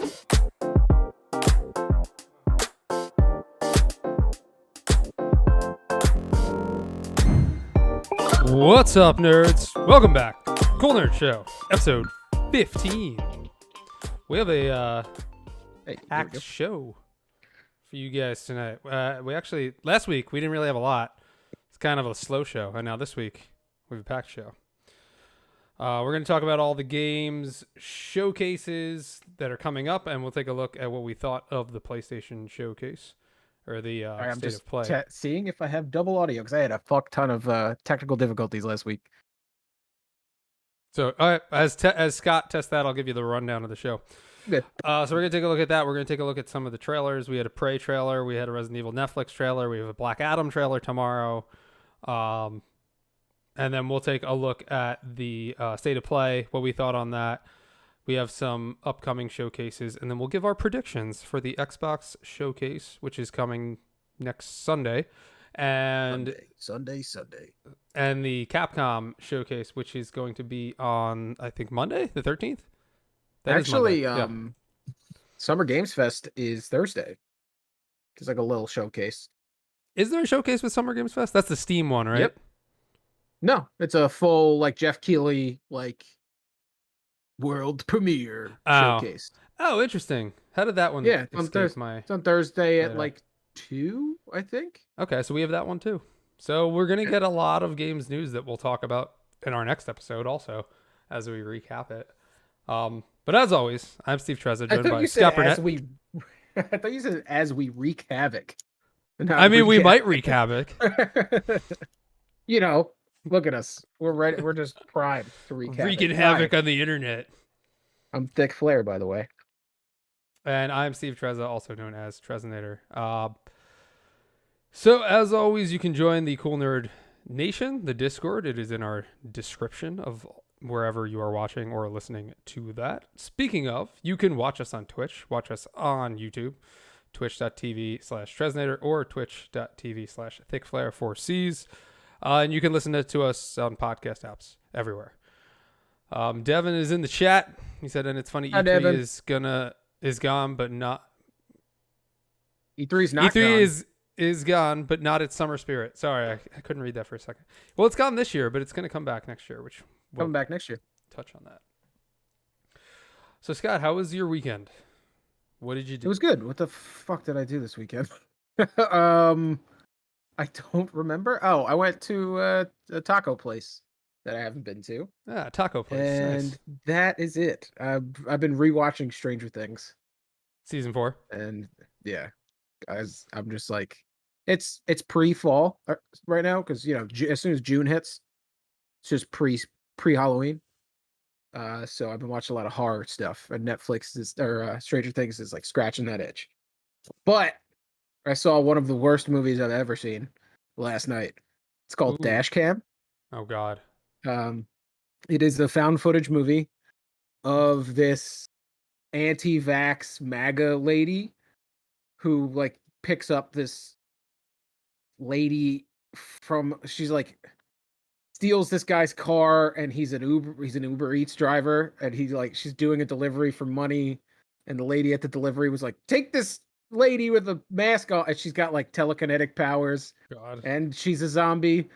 What's up, nerds? Welcome back. Cool Nerd Show, episode 15. We have a packed show for you guys tonight. Last week, we didn't really have a lot. It's kind of a slow show. And now this week, we have a packed show. We're going to talk about all the games showcases that are coming up, and we'll take a look at what we thought of the PlayStation showcase. Or the state of play. Seeing if I have double audio because I had a fuck ton of technical difficulties last week. So as Scott tests that, I'll give you the rundown of the show. Good. So we're going to take a look at that. We're going to take a look at some of the trailers. We had a Prey trailer. We had a Resident Evil Netflix trailer. We have a Black Adam trailer tomorrow. And then we'll take a look at the state of play, what we thought on that. We have some upcoming showcases, and then we'll give our predictions for the Xbox showcase, which is coming next Sunday, and Sunday, and the Capcom showcase, which is going to be on, I think, Monday, the 13th. Actually, Summer Games Fest is Thursday. It's like a little showcase. Is there a showcase with Summer Games Fest? That's the Steam one, right? Yep. No, it's a full like Jeff Keighley world premiere showcase. Oh, interesting. How did that one? Yeah, it's on Thursday at 2, I think. Okay, so we have that one too. So we're gonna get a lot of games news that we'll talk about in our next episode, also as we recap it. But as always, I'm Steve Trezza, joined by Scott Burnett. I thought you said as we wreak havoc. We might wreak havoc. You know. Look at us. We're ready. We're just primed to wreaking havoc on the internet. I'm Thick Flair, by the way. And I'm Steve Trezza, also known as Trezinator. So as always, you can join the Cool Nerd Nation, the Discord. It is in our description of wherever you are watching or listening to that. Speaking of, you can watch us on Twitch. Watch us on YouTube. Twitch.tv/Trezinator or Twitch.tv/ThickFlair4Cs. And you can listen to us on podcast apps everywhere. Devin is in the chat. He said, and it's funny, E3 is gone, but not. E3's not E3 gone. is gone, but not its summer spirit. Sorry, I couldn't read that for a second. Well, it's gone this year, but it's going to come back next year, which coming back next year. Touch on that. So, Scott, how was your weekend? What did you do? It was good. What the fuck did I do this weekend? I don't remember. Oh, I went to a taco place that I haven't been to. Ah, taco place. And nice. That is it. I've been rewatching Stranger Things. Season 4. And yeah, guys, I'm just like, it's pre-fall right now because, you know, as soon as June hits, it's just pre-Halloween. So I've been watching a lot of horror stuff, and Netflix Stranger Things is like scratching that itch. But I saw one of the worst movies I've ever seen last night. It's called Dashcam. Oh, God. It is a found footage movie of this anti-vax MAGA lady who like picks up this lady steals this guy's car, and he's an Uber Eats driver, and she's doing a delivery for money, and the lady at the delivery was like, take this lady with a mask on, and she's got like telekinetic powers. God. And she's a zombie.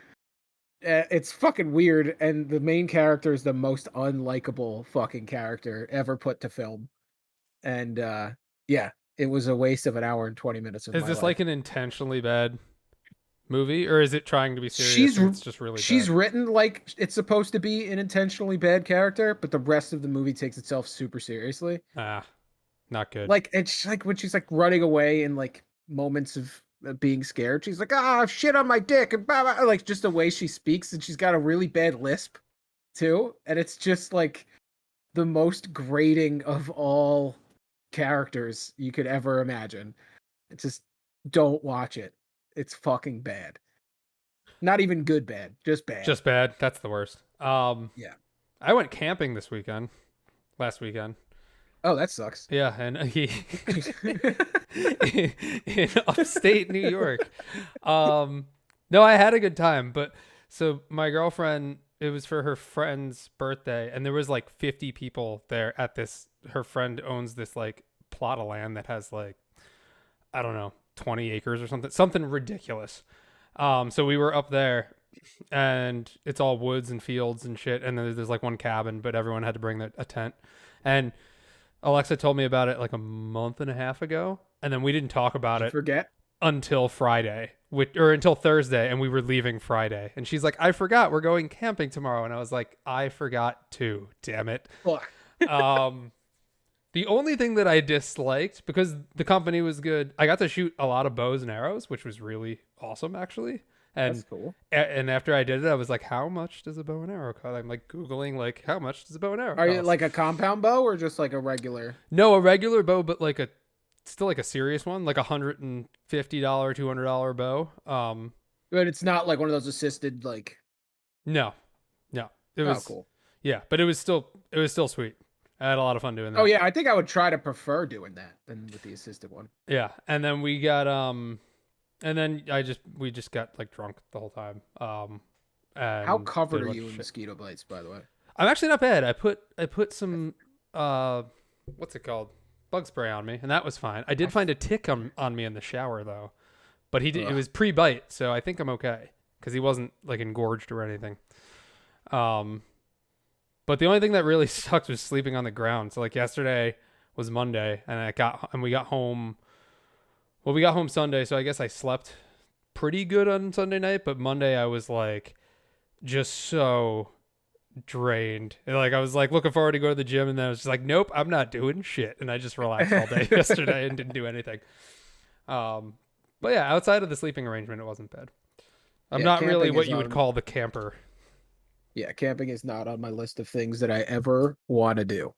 It's fucking weird, and the main character is the most unlikable fucking character ever put to film. And yeah, it was a waste of an hour and 20 minutes of my life. Is this like an intentionally bad movie, or is it trying to be serious? It's just really she's bad? Written like it's supposed to be an intentionally bad character, but the rest of the movie takes itself super seriously. Not good. Like, it's like when she's like running away in like moments of being scared, she's like, shit on my dick, and blah, blah, like just the way she speaks, and she's got a really bad lisp too, and it's just like the most grating of all characters you could ever imagine. It's just, don't watch it. It's fucking bad. Not even good bad, just bad. Just bad. That's the worst. Yeah. I went camping last weekend. Oh, that sucks. Yeah, and in upstate New York. No, I had a good time, but so my girlfriend, it was for her friend's birthday, and there was like 50 people there at this. Her friend owns this like plot of land that has like, I don't know, 20 acres or something ridiculous. So we were up there, and it's all woods and fields and shit. And then there's like one cabin, but everyone had to bring a tent. And Alexa told me about it like a month and a half ago, and then we didn't talk about it Forget until Friday, or until Thursday, and we were leaving Friday. And she's like, "I forgot we're going camping tomorrow," and I was like, "I forgot too. Damn it." The only thing that I disliked, because the company was good, I got to shoot a lot of bows and arrows, which was really awesome, actually. And that's cool. And after I did it, I was like, how much does a bow and arrow cost? I'm like Googling, like, how much does a bow and arrow Are cost? you like a compound bow or just like a regular? No, a regular bow, but like still like a serious one, like $150, $200 bow. But it's not like one of those assisted, like. No. It was cool. Yeah, but it was still sweet. I had a lot of fun doing that. Oh yeah, I think I would try to prefer doing that than with the assisted one. Yeah, and then we got and then we just got like drunk the whole time. How covered are you in mosquito bites, by the way? I'm actually not bad. I put some what's it called? Bug spray on me, and that was fine. I did find a tick on me in the shower though, but he did. It was pre-bite, so I think I'm okay because he wasn't like engorged or anything. But the only thing that really sucked was sleeping on the ground. So like yesterday was Monday, and we got home. Well, we got home Sunday, so I guess I slept pretty good on Sunday night. But Monday I was like just so drained. And like I was like looking forward to go to the gym, and then I was just like, nope, I'm not doing shit. And I just relaxed all day yesterday and didn't do anything. But yeah, outside of the sleeping arrangement, it wasn't bad. I'm not really what you would call the camper. Yeah, camping is not on my list of things that I ever want to do.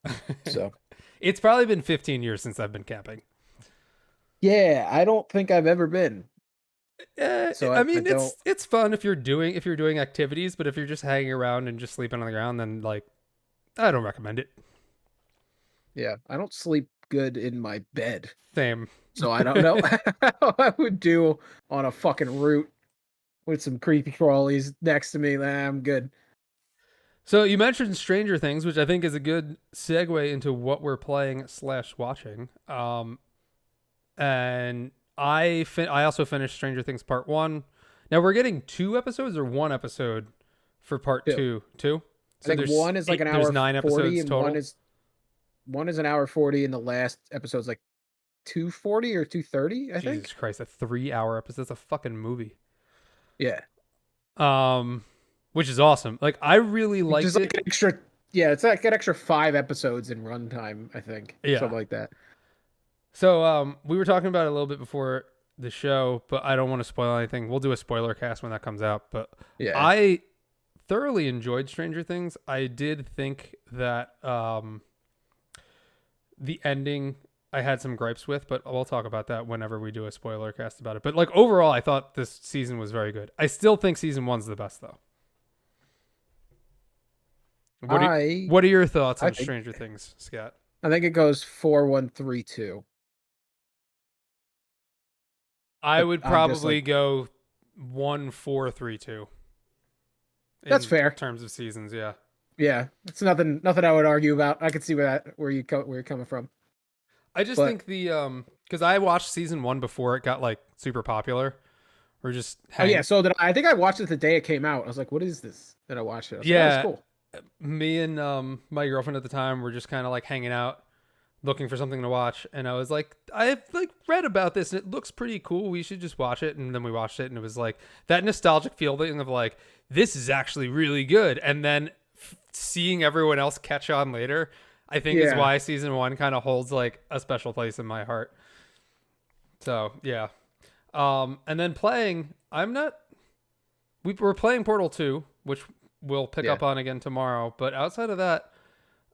So it's probably been 15 years since I've been camping. Yeah, I don't think I've ever been. So I mean, it's fun if you're doing activities, but if you're just hanging around and just sleeping on the ground, then like I don't recommend it. Yeah, I don't sleep good in my bed. Same. So I don't know how I would do on a fucking route with some creepy crawlies next to me. I'm good. So you mentioned Stranger Things, which I think is a good segue into what we're playing / watching. And I also finished Stranger Things Part 1. Now we're getting 2 episodes or 1 episode for Part 2. 2? So I think one is like an hour 9 episodes total. One is an hour 40, and the last episode's like 240 or 230, I think. Jesus Christ, a 3-hour episode. That's a fucking movie. Yeah. Which is awesome. Like I really liked it. Like it's like an extra 5 episodes in runtime, I think. Yeah. Something like that. So we were talking about it a little bit before the show, but I don't want to spoil anything. We'll do a spoiler cast when that comes out. But yeah. I thoroughly enjoyed Stranger Things. I did think that the ending I had some gripes with, but we'll talk about that whenever we do a spoiler cast about it. But like overall, I thought this season was very good. I still think season 1's the best though. What are your thoughts on Stranger Things, Scott? I think it goes 4-1-3-2. I would probably go 1-4-3-2. That's fair. In terms of seasons, yeah. Yeah, it's nothing I would argue about. I could see where you're coming from. I just think because I watched season 1 before it got like super popular. Or just so I think I watched it the day it came out. I was like, what is this? Then I watched it. That's cool. Me and my girlfriend at the time were just kind of like hanging out looking for something to watch, and I was like, I've like read about this and it looks pretty cool, we should just watch it. And then we watched it, and it was like that nostalgic feeling of like, this is actually really good. And then seeing everyone else catch on later, I think is why season 1 kind of holds like a special place in my heart. So yeah. And then playing, we're playing Portal 2, which we'll pick up on again tomorrow. But outside of that,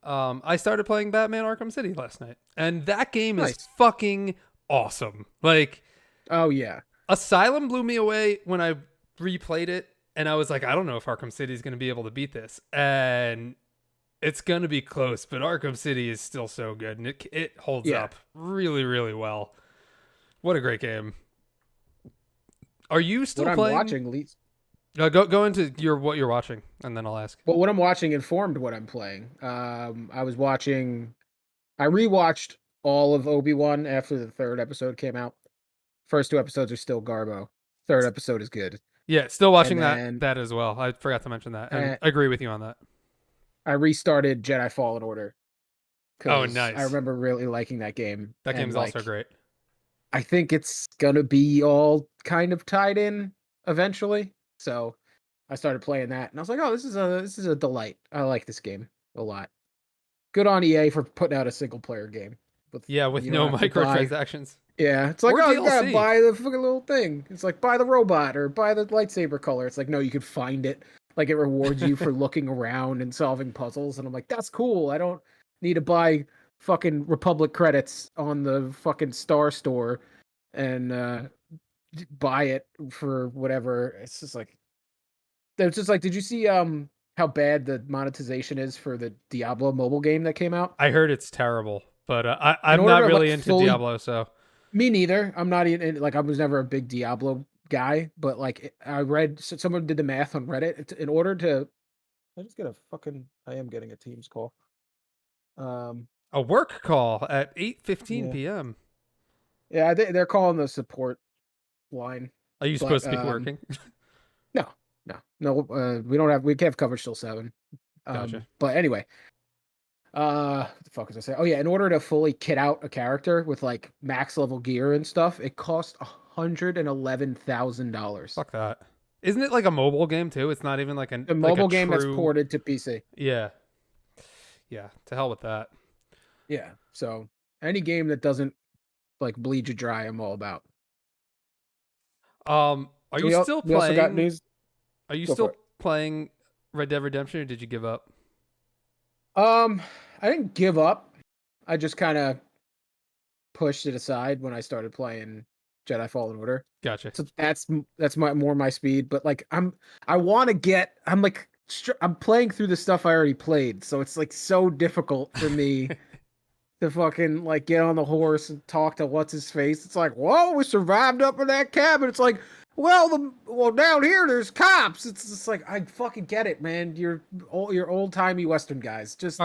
I started playing Batman Arkham City last night, and that game is fucking awesome. Like, oh yeah, Asylum blew me away when I replayed it, and I was like, I don't know if Arkham City is going to be able to beat this, and it's going to be close. But Arkham City is still so good, and it holds up really, really well. What a great game! Are you still playing? I'm watching, Lee. Go into what you're watching, and then I'll ask. Well, what I'm watching informed what I'm playing. I rewatched all of Obi-Wan after the third episode came out. First 2 episodes are still garbo. Third episode is good. Yeah, still watching And then that as well. I forgot to mention that, and uh, I agree with you on that. I restarted Jedi Fallen Order Oh, because I nice. remember really liking that game. That and game's also great. I think it's gonna be all kind of tied in eventually. So I started playing that, and I was like, "Oh, this is a delight. I like this game a lot. Good on EA for putting out a single player game with With you don't no have to buy." microtransactions. Yeah, it's like, Or oh, you gotta DLC. buy the fucking little thing. It's like buy the robot or buy the lightsaber color. It's like, no, you can find it. Like it rewards you for looking around and solving puzzles. And I'm like, that's cool. I don't need to buy fucking Republic credits on the fucking Star Store and buy it for whatever. It's just like did you see how bad the monetization is for the Diablo mobile game that came out? I heard it's terrible, but In I'm order not to really like into fully Diablo, so Me neither. I'm not even like I was never a big Diablo guy, but like I read someone did the math on Reddit. In order to, I just get a fucking. I am getting a Teams call. a work call at 8:15 Yeah, p.m. yeah. They're calling the support line, Are you but supposed to be working? no, no. We don't have. We have coverage till 7. Gotcha. But anyway, what the fuck was I saying? Oh yeah, in order to fully kit out a character with like max level gear and stuff, it costs $111,000. Fuck that. Isn't it like a mobile game too? It's not even like The mobile game that's true... ported to PC. Yeah. To hell with that. Yeah. So any game that doesn't like bleed you dry, I'm all about. Are you still We also got playing? news. Are you Go for still it. playing Red Dead Redemption, or did you give up? I didn't give up. I just kind of pushed it aside when I started playing Jedi Fallen Order. Gotcha. So that's more my speed. But like I want to get. I'm playing through the stuff I already played, so it's like so difficult for me to fucking like get on the horse and talk to what's his face. It's like, whoa, we survived up in that cabin. It's like, well, down here there's cops. It's just like I fucking get it, man. You're old timey Western guys. Just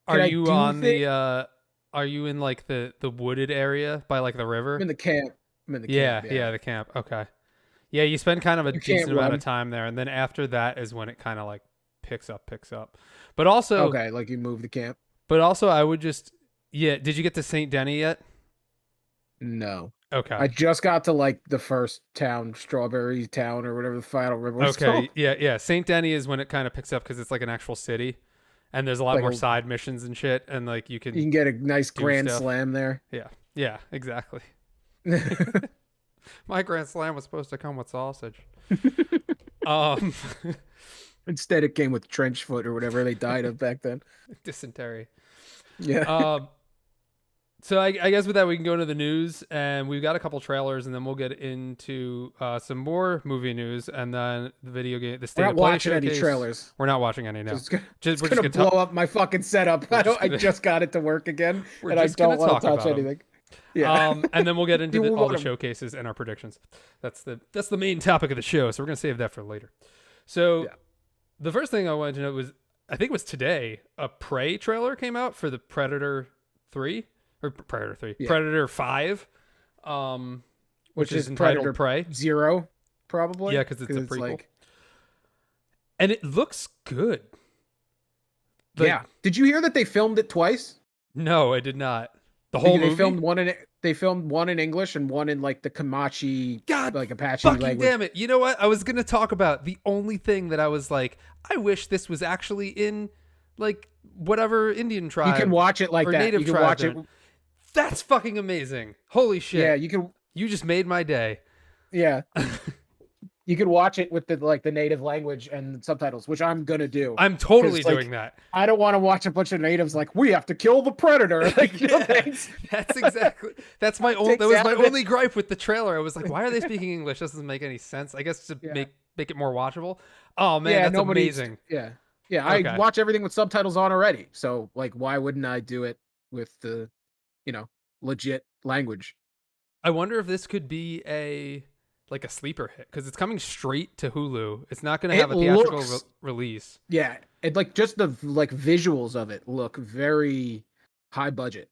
Are you on the? Are you in like the wooded area by like the river? I'm in the camp. Yeah, camp. Yeah, the camp. Okay. Yeah, you spend kind of a you decent can't amount run. of time there, and then after that is when it kind of like picks up. But also, Okay, like you move the camp. I would just Did you get to Saint Denis yet? No. Okay. I just got to like the first town, Strawberry Town or whatever the final river was called. Yeah. Saint Denis is when it kind of picks up because it's like an actual city, and there's a lot Like more a- side missions and shit, and like you You can can. get a nice grand stuff. slam there. Yeah, exactly. My grand slam was supposed to come with sausage. Instead, it came with trench foot or whatever they died of back then. Dysentery. Yeah. So I guess with that we can go into the news, and we've got a couple trailers, and then we'll get into some more movie news, and then the video game. The state We're of not play watching any showcase. trailers. We're not watching any now. It's gonna, We're gonna just gonna blow up my fucking setup. I just got it to work again, and I don't want to touch anything. Yeah. And then we'll get into all the them. showcases and our predictions. That's the main topic of the show, so we're gonna save that for later. So the first thing I wanted to know was, I think it was today, a Prey trailer came out for the Predator 3 or Predator 3, Predator 5, which is entitled Prey 0, probably. Yeah, because it's a prequel, like... and it looks good. Yeah. Did you hear that they filmed it twice? No, I did not. The whole movie? They filmed one in English and one in like the Comanche, like Apache fucking language. Damn it! You know what? I was gonna talk about the only thing that I was like, I wish this was actually in like whatever Indian tribe. You can watch it like or that. Native you can tribe watch it. That's fucking amazing! Holy shit! Yeah, you can. You just made my day. Yeah. You could watch it with the native language and subtitles, which I'm gonna do. I'm totally doing that. I don't want to watch a bunch of natives like, we have to kill the predator. Like, that's exactly. That's my only. That was my only gripe with the trailer. I was like, why are they speaking English? This doesn't make any sense. I guess to make it more watchable. Oh man, that's amazing. Yeah. I watch everything with subtitles on already. So like, why wouldn't I do it with the, legit language? I wonder if this could be a sleeper hit, because it's coming straight to Hulu. It's not going to have a theatrical release. Yeah, it just the visuals of it look very high budget.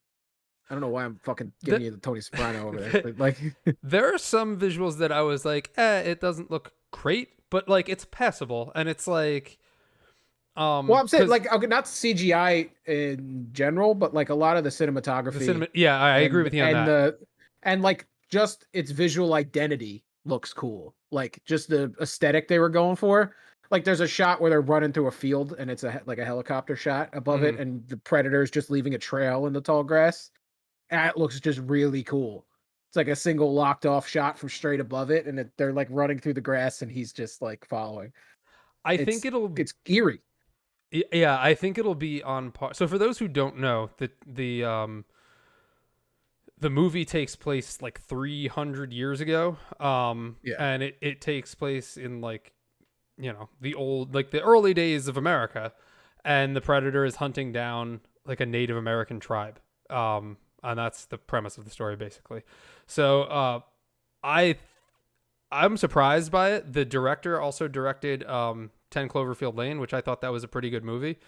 don't know why I'm fucking The- giving you the Tony Soprano over there. But like, There are some visuals that I was like, it doesn't look great, but like it's passable, and it's like, well, I'm saying 'cause like okay, not CGI in general, but like a lot of the cinematography. yeah, I agree with you on and that. and like just its visual identity looks cool. Like just the aesthetic they were going for. Like there's a shot where they're running through a field and it's like a helicopter shot above it, and the predator is just leaving a trail in the tall grass. And it looks just really cool. It's like a single locked off shot from straight above it, and they're like running through the grass, and he's just like following. I think It's eerie. yeah, I think it'll be on par. So for those who don't know, the movie takes place like 300 years ago. Yeah. And it takes place in like, the early days of America, and the predator is hunting down like a Native American tribe. And that's the premise of the story basically. So, I'm surprised by it. The director also directed 10 Cloverfield Lane, which I thought that was a pretty good movie.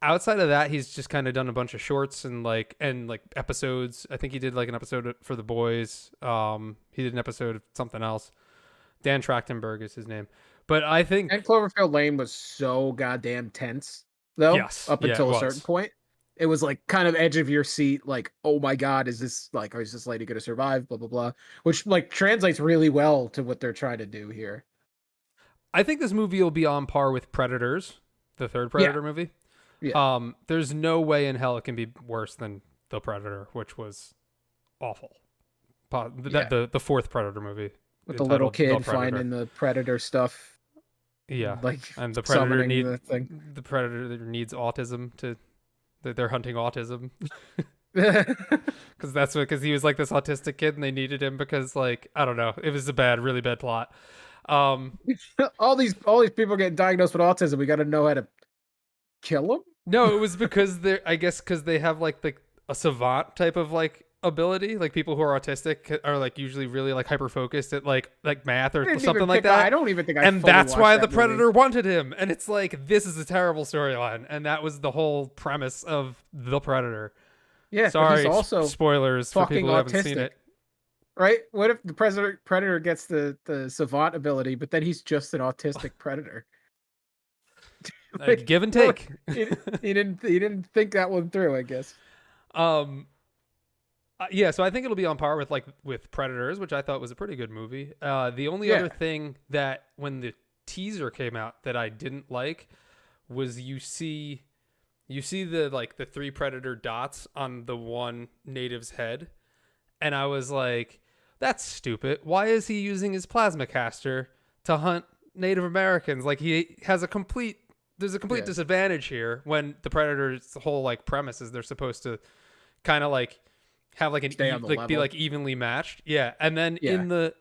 Outside of that, he's just kind of done a bunch of shorts and episodes. I think he did like an episode for The Boys. He did an episode of something else. Dan Trachtenberg is his name. But I think And Cloverfield Lane was so goddamn tense, though. Yes. Up Yeah, until it a certain was. point, it was like kind of edge of your seat. Like, oh my god, is this lady gonna survive? Blah blah blah. Which like translates really well to what they're trying to do here. I think this movie will be on par with Predators, the third Predator movie. Yeah. There's no way in hell it can be worse than The Predator, which was awful. The fourth Predator movie. With the little entitled The kid Predator. finding the predator stuff. Yeah. Like And the Predator summoning the thing. the Predator needs autism they're hunting autism. Because he was like this autistic kid and they needed him because like, I don't know, it was really bad plot. all these people getting diagnosed with autism. We got to know how to kill them. No, it was because because they have like a savant type of like ability. Like people who are autistic are like usually really like hyper focused at like math or something like that. I don't even think I. And fully that's watched why that the Predator movie. wanted him. And it's like, this is a terrible storyline. And that was the whole premise of The Predator. Yeah, but Sorry, he's also spoilers for fucking people who haven't seen autistic. it. Right? What if the predator gets the savant ability, but then he's just an autistic predator? Like, Give and take. he didn't think that one through, I guess. Yeah, so I think it'll be on par with Predators, which I thought was a pretty good movie. The only other thing that when the teaser came out that I didn't like was you see the three Predator dots on the one native's head, and I was like, that's stupid. Why is he using his plasma caster to hunt Native Americans? Like there's a complete disadvantage here when the Predator's whole like premise is they're supposed to kind of like have like be like evenly matched. Yeah. And then in the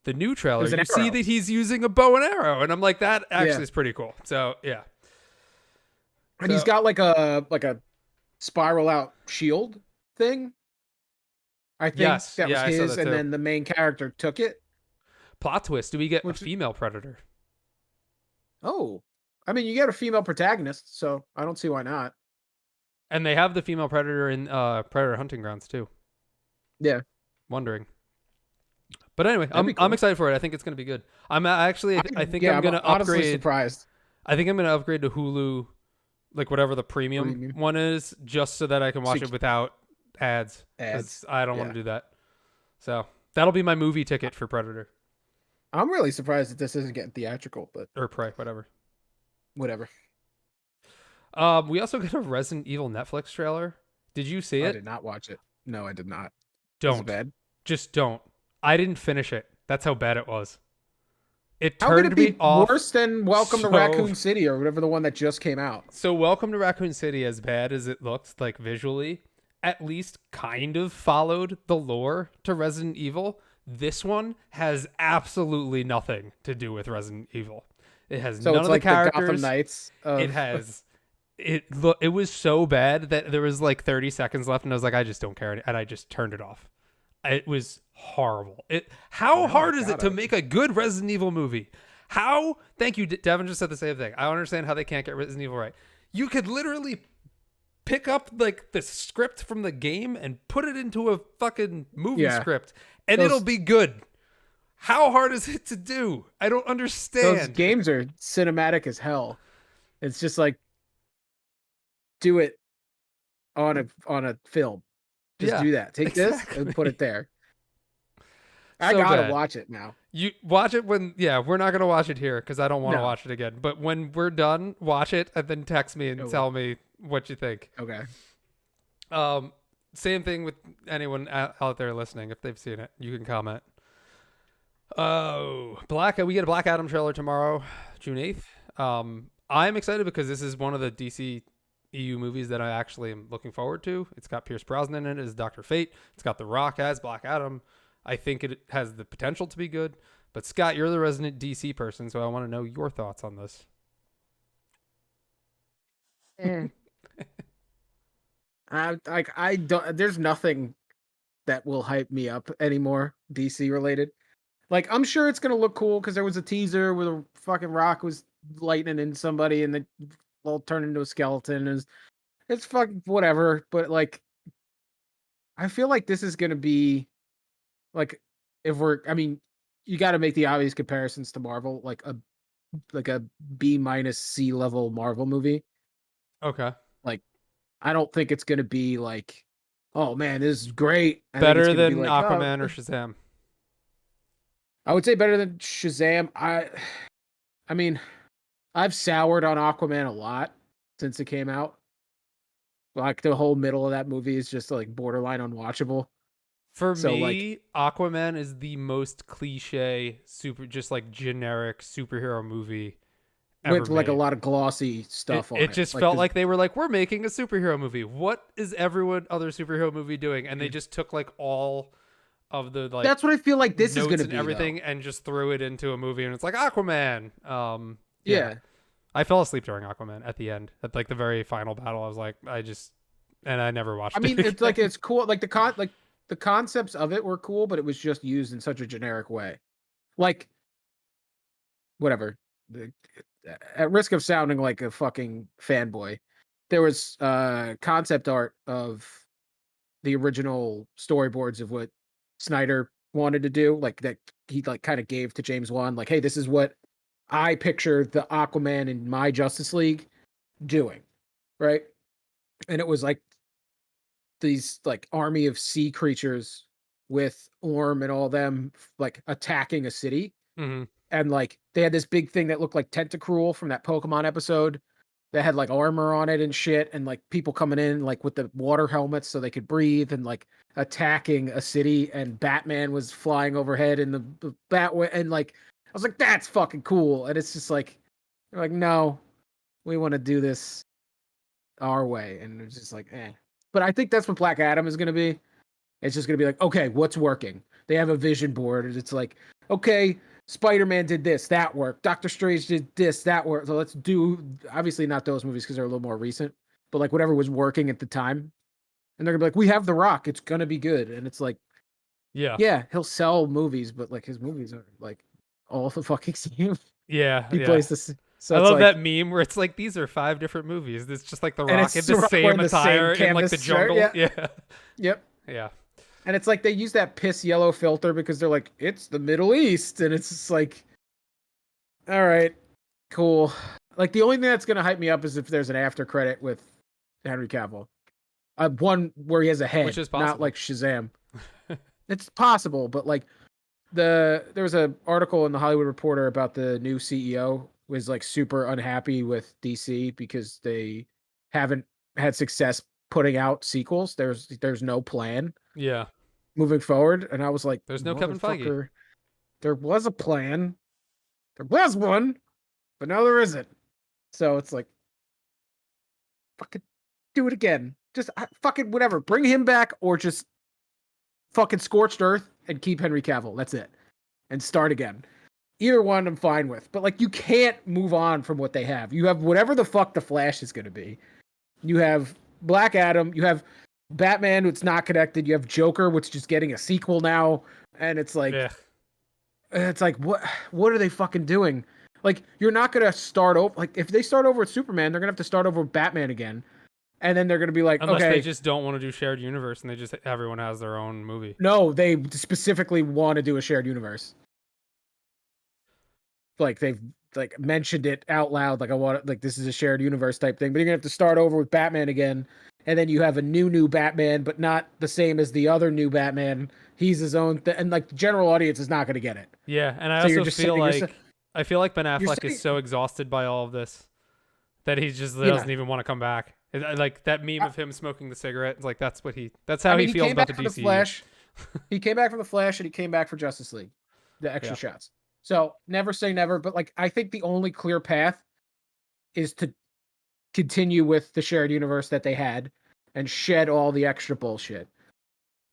new trailer, you see that he's using a bow and arrow, and I'm like, that actually is pretty cool. So yeah. And he's got like a spiral out shield thing. I think that was his, and then the main character took it. Plot twist: do we get a female Predator? Oh, I mean, you get a female protagonist, so I don't see why not. And they have the female Predator in Predator Hunting Grounds too. Yeah, wondering. But anyway, I'm excited for it. I think it's going to be good. I'm actually, I think I'm going to upgrade. Honestly surprised. I think I'm going to upgrade to Hulu, like whatever the premium one is, just so that I can watch it without ads. Because I don't want to do that. So that'll be my movie ticket for Predator. I'm really surprised that this isn't getting theatrical, or Prey, whatever. We also got a Resident Evil Netflix trailer. Did you see it? I did not watch it. No, I did not. Don't. Was it bad? Just don't. I didn't finish it. That's how bad it was. It How turned could it me off. Worse than Welcome to Raccoon City or whatever the one that just came out. So Welcome to Raccoon City, as bad as it looked like visually, at least kind of followed the lore to Resident Evil. This one has absolutely nothing to do with Resident Evil. It has none of the characters. The Gotham Knights. It has. It was so bad that there was like 30 seconds left, and I was like, I just don't care, and I just turned it off. It was horrible. How hard is it to make a good Resident Evil movie? How? Thank you, Devin just said the same thing. I don't understand how they can't get Resident Evil right. You could literally pick up like the script from the game and put it into a fucking movie script, and it'll be good. How hard is it to do? I don't understand. Those games are cinematic as hell. It's just like, do it on a film. Just do that. Take this and put it there. I gotta watch it now. You watch it when, we're not gonna watch it here because I don't want to watch it again. But when we're done, watch it and then text me and tell me what you think. Okay. Same thing with anyone out there listening. If they've seen it, you can comment. Oh, we get a Black Adam trailer tomorrow, June 8th. I'm excited because this is one of the DC EU movies that I actually am looking forward to. It's got Pierce Brosnan in it as Dr. Fate. It's got The Rock as Black Adam. I think it has the potential to be good. But Scott, you're the resident DC person, so I want to know your thoughts on this. I don't. There's nothing that will hype me up anymore, DC related. Like, I'm sure it's gonna look cool because there was a teaser where the fucking Rock was lightning in somebody and they all turned into a skeleton. It's fucking whatever. But like, I feel like this is gonna be like, you got to make the obvious comparisons to Marvel, like a B- C level Marvel movie. Okay. Like, I don't think it's gonna be like, oh man, this is great. Better than Aquaman or Shazam. I would say better than Shazam. I mean, I've soured on Aquaman a lot since it came out. Like, the whole middle of that movie is just like borderline unwatchable. For me, Aquaman is the most cliche, just like generic superhero movie ever with like a lot of glossy stuff on it. It just felt like they were like, we're making a superhero movie. What is every other superhero movie doing? And they just took like all of the like, that's what I feel like this is going to be, everything, and just threw it into a movie, and it's like Aquaman. Yeah. I fell asleep during Aquaman at the end, at like the very final battle. I was like, and I never watched it. I mean, it's like, it's cool. Like the concepts of it were cool, but it was just used in such a generic way. Like, whatever. At risk of sounding like a fucking fanboy, there was concept art of the original storyboards of what Snyder wanted to do, like that he like kind of gave to James Wan, like, hey, this is what I picture the Aquaman in my Justice League doing, right? And it was like these like army of sea creatures with Orm and all them like attacking a city. Mm-hmm. And like they had this big thing that looked like Tentacruel from that Pokemon episode that had like armor on it and shit, and like people coming in like with the water helmets so they could breathe and like attacking a city, and Batman was flying overhead in the Batwing, and like I was like, that's fucking cool. And it's just like, they're like, no, we want to do this our way, and it's just like, eh. But I think that's what Black Adam is gonna be. It's just gonna be like, okay, what's working? They have a vision board, and it's like, okay, SpiderMan did this, that worked. Doctor Strange did this, that worked. So let's do, obviously not those movies because they're a little more recent, but like whatever was working at the time. And they're gonna be like, we have The Rock, it's gonna be good. And it's like, yeah, he'll sell movies, but like his movies are like all the fucking same. Yeah, he plays this. So I love that meme where it's like, these are 5 different movies. It's just like The Rock in the same attire in like the jungle. Yeah. Yep. Yeah. And it's like they use that piss yellow filter because they're like, it's the Middle East. And it's just like, all right, cool. Like, the only thing that's going to hype me up is if there's an after credit with Henry Cavill. One where he has a head, which is not like Shazam. It's possible, but like there was an article in the Hollywood Reporter about the new CEO was like super unhappy with DC because they haven't had success putting out sequels. There's no plan. Yeah. Moving forward, and I was like, there's no Kevin Feige. There was a plan. There was one, but now there isn't. So it's like, fucking do it again. Just fucking whatever. Bring him back, or just fucking scorched earth and keep Henry Cavill. That's it. And start again. Either one I'm fine with. But like, you can't move on from what they have. You have whatever the fuck the Flash is going to be. You have Black Adam. You have Batman, it's not connected. You have Joker, which is just getting a sequel now, and it's like, it's like, what are they fucking doing? Like, you're not gonna start over. Like, if they start over with Superman, they're gonna have to start over with Batman again, and then they're gonna be like, Unless they okay, just don't want to do shared universe and they just everyone has their own movie. no, they specifically want to do a shared universe. Like they've like mentioned it out loud, like I want like this is a shared universe type thing. But you're gonna have to start over with Batman again, and then you have a new Batman, but not the same as the other new Batman. He's his own and like the general audience is not gonna get it. Yeah, and I So you're also just feel saying, like I feel like Ben you're Affleck is saying, so exhausted by all of this that he just yeah. doesn't even want to come back. Like that meme of him smoking the cigarette. It's like that's I how mean, he he feels came about the back for the DCU. Flash. He came back for the Flash, and he came back for Justice League, the extra Yeah. shots. So never say never, but like I think the only clear path is to continue with the shared universe that they had and shed all the extra bullshit.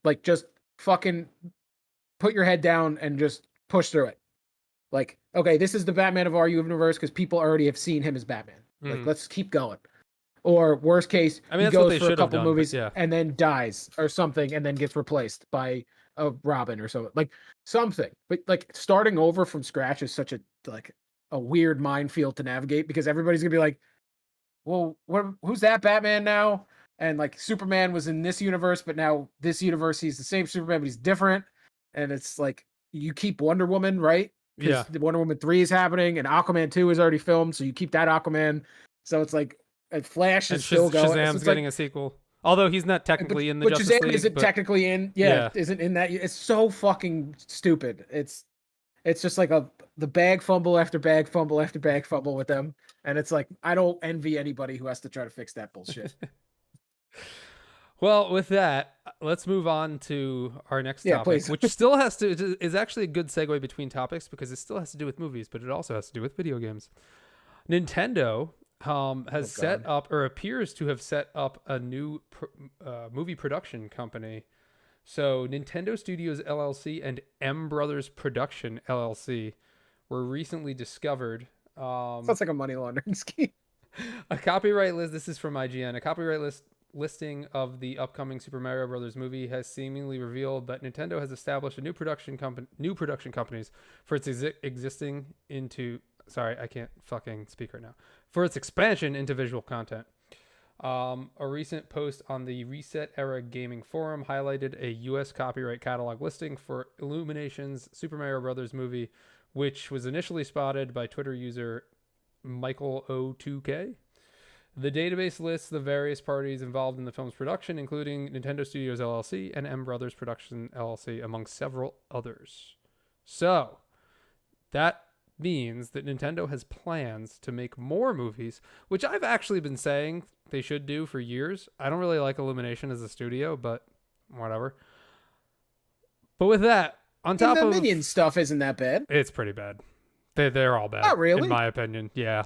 Like just fucking put your head down and just push through it. Like, okay, this is the Batman of our universe because people already have seen him as Batman. Like, let's keep going. Or worst case, I mean, he that's what goes they for a should have couple done, but movies yeah. and then dies or something and then gets replaced by a Robin or so. Like something. But like starting over from scratch is such a weird minefield to navigate because everybody's gonna be like, well, who's that Batman now? And like Superman was in this universe, but now this universe he's the same Superman, but he's different. And it's like you keep Wonder Woman, right? Because Yeah. Wonder Woman 3 is happening and Aquaman 2 is already filmed, so you keep that Aquaman. So it's like and Flash And is still going. So Shazam's it's getting like, a sequel. Although he's not technically in the but Justice Shazam League. isn't But technically in. yeah. Isn't in that. It's so fucking stupid. It's just like the bag fumble after bag fumble after bag fumble with them, and it's like I don't envy anybody who has to try to fix that bullshit. Well, with that, let's move on to our next Yeah, topic, please. which still has to is actually a good segue between topics because it still has to do with movies, but it also has to do with video games. Nintendo has set up or appears to have set up a new movie production company. So Nintendo Studios LLC and M Brothers Production LLC were recently discovered. Sounds like a money laundering scheme. A copyright list. This is from IGN. A copyright listing of the upcoming Super Mario Brothers movie has seemingly revealed that Nintendo has established a new production companies for its existing into. Sorry, I can't fucking speak right now. For its expansion into visual content. A recent post on the Reset Era Gaming Forum highlighted a U.S. copyright catalog listing for Illumination's Super Mario Brothers movie, which was initially spotted by Twitter user Michael02K. The database lists the various parties involved in the film's production, including Nintendo Studios LLC and M Brothers Production LLC, among several others. So, that means that Nintendo has plans to make more movies, which I've actually been saying they should do for years. I don't really like Illumination as a studio, but whatever. But with that, on top the of Minion stuff isn't that bad. It's pretty bad. They're all bad. Not really. In my opinion. Yeah.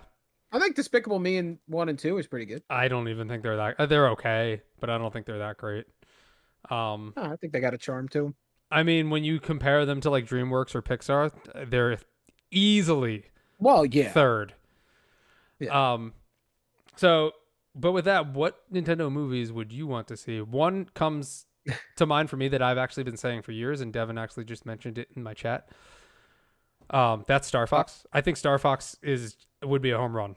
I think Despicable Me in 1 and 2 is pretty good. I don't even think they're that. They're okay, but I don't think they're that great. I think they got a charm too. I mean, when you compare them to like DreamWorks or Pixar, they're easily third. Yeah. So, but with that, what Nintendo movies would you want to see? One comes to mind for me that I've actually been saying for years, and Devin actually just mentioned it in my chat. That's Star Fox. I think Star Fox would be a home run.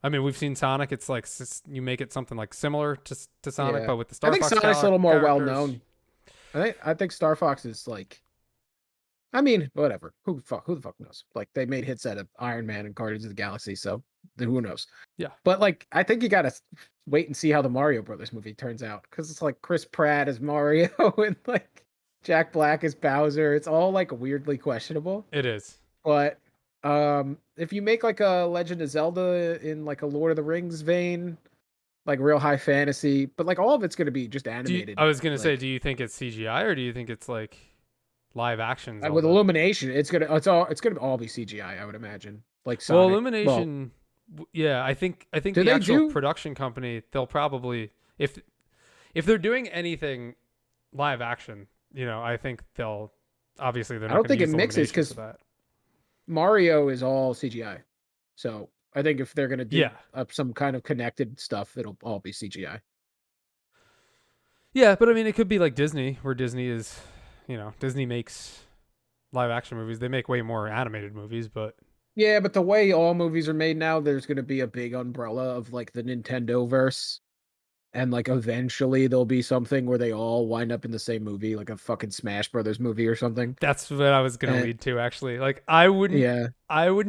I mean, we've seen Sonic. It's like you make it something like similar to Sonic, but with the Star Fox. I think Sonic's a little more well known. I think Star Fox is like, I mean, whatever. Who the fuck knows? Like they made hits out of Iron Man and Guardians of the Galaxy, so who knows? Yeah. But like, I think you gotta wait and see how the Mario Brothers movie turns out because it's like Chris Pratt as Mario and like Jack Black as Bowser. It's all like weirdly questionable. It is. But if you make like a Legend of Zelda in like a Lord of the Rings vein, like real high fantasy, but like all of it's gonna be just animated. I was gonna say, do you think it's CGI or do you think it's like live action Zelda? With Illumination, it's gonna all be CGI, I would imagine. Like Sonic. Well, Illumination, yeah, I think the actual production company, they'll probably if they're doing anything live action, I think they'll obviously they're not. I don't think it mixes because Mario is all CGI, so I think if they're gonna do some kind of connected stuff, it'll all be CGI. Yeah, but I mean, it could be like Disney, where Disney is, Disney makes live action movies. They make way more animated movies, but yeah, but the way all movies are made now, there's going to be a big umbrella of like the Nintendo verse. and like eventually there'll be something where they all wind up in the same movie, like a fucking Smash Brothers movie or something. That's what I was gonna And lead to, actually. Like, I wouldn't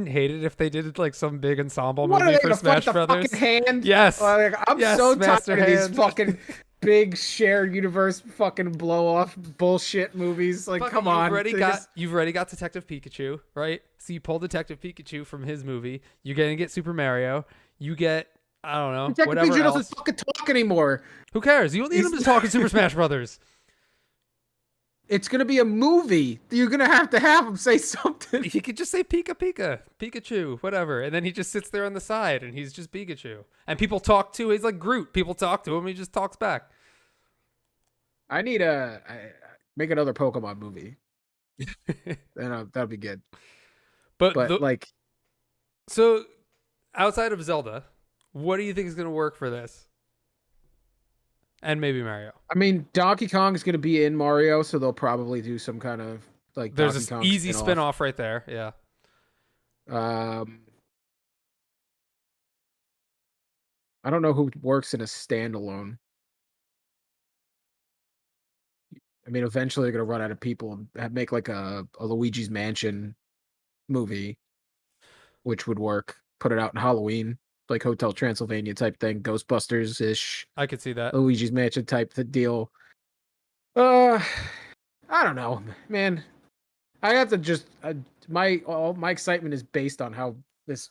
hate it if they did like some big ensemble what are movie they for gonna fight Smash the fucking Brothers. hand? Yes, Like, I'm yes, so tired Master of these Hand. fucking big shared universe fucking blow off bullshit movies. Like, Fucking, come on. you've already got Detective Pikachu, right? So you pull Detective Pikachu from his movie. You're gonna get Super Mario. You get, I don't know, Detective whatever Pikachu doesn't else. fucking talk anymore. Who cares? You don't need him to talk in Super Smash Brothers. It's gonna be a movie. You're gonna have him say something. He could just say Pikachu, whatever, and then he just sits there on the side and he's just Pikachu. And people talk to. He's like Groot. People talk to him. He just talks back. I need make another Pokemon movie. Then that'll be good. But like, so outside of Zelda, what do you think is going to work for this? And maybe Mario. I mean, Donkey Kong is going to be in Mario, so they'll probably do some kind of like there's Donkey this Kong easy spin-off right there. Yeah. I don't know who works in a standalone. I mean, eventually they're going to run out of people and make like a Luigi's Mansion movie, which would work. Put it out in Halloween, like Hotel Transylvania type thing, Ghostbusters ish, I could see that. Luigi's Mansion type deal. I don't know, man. I have to just all my excitement is based on how this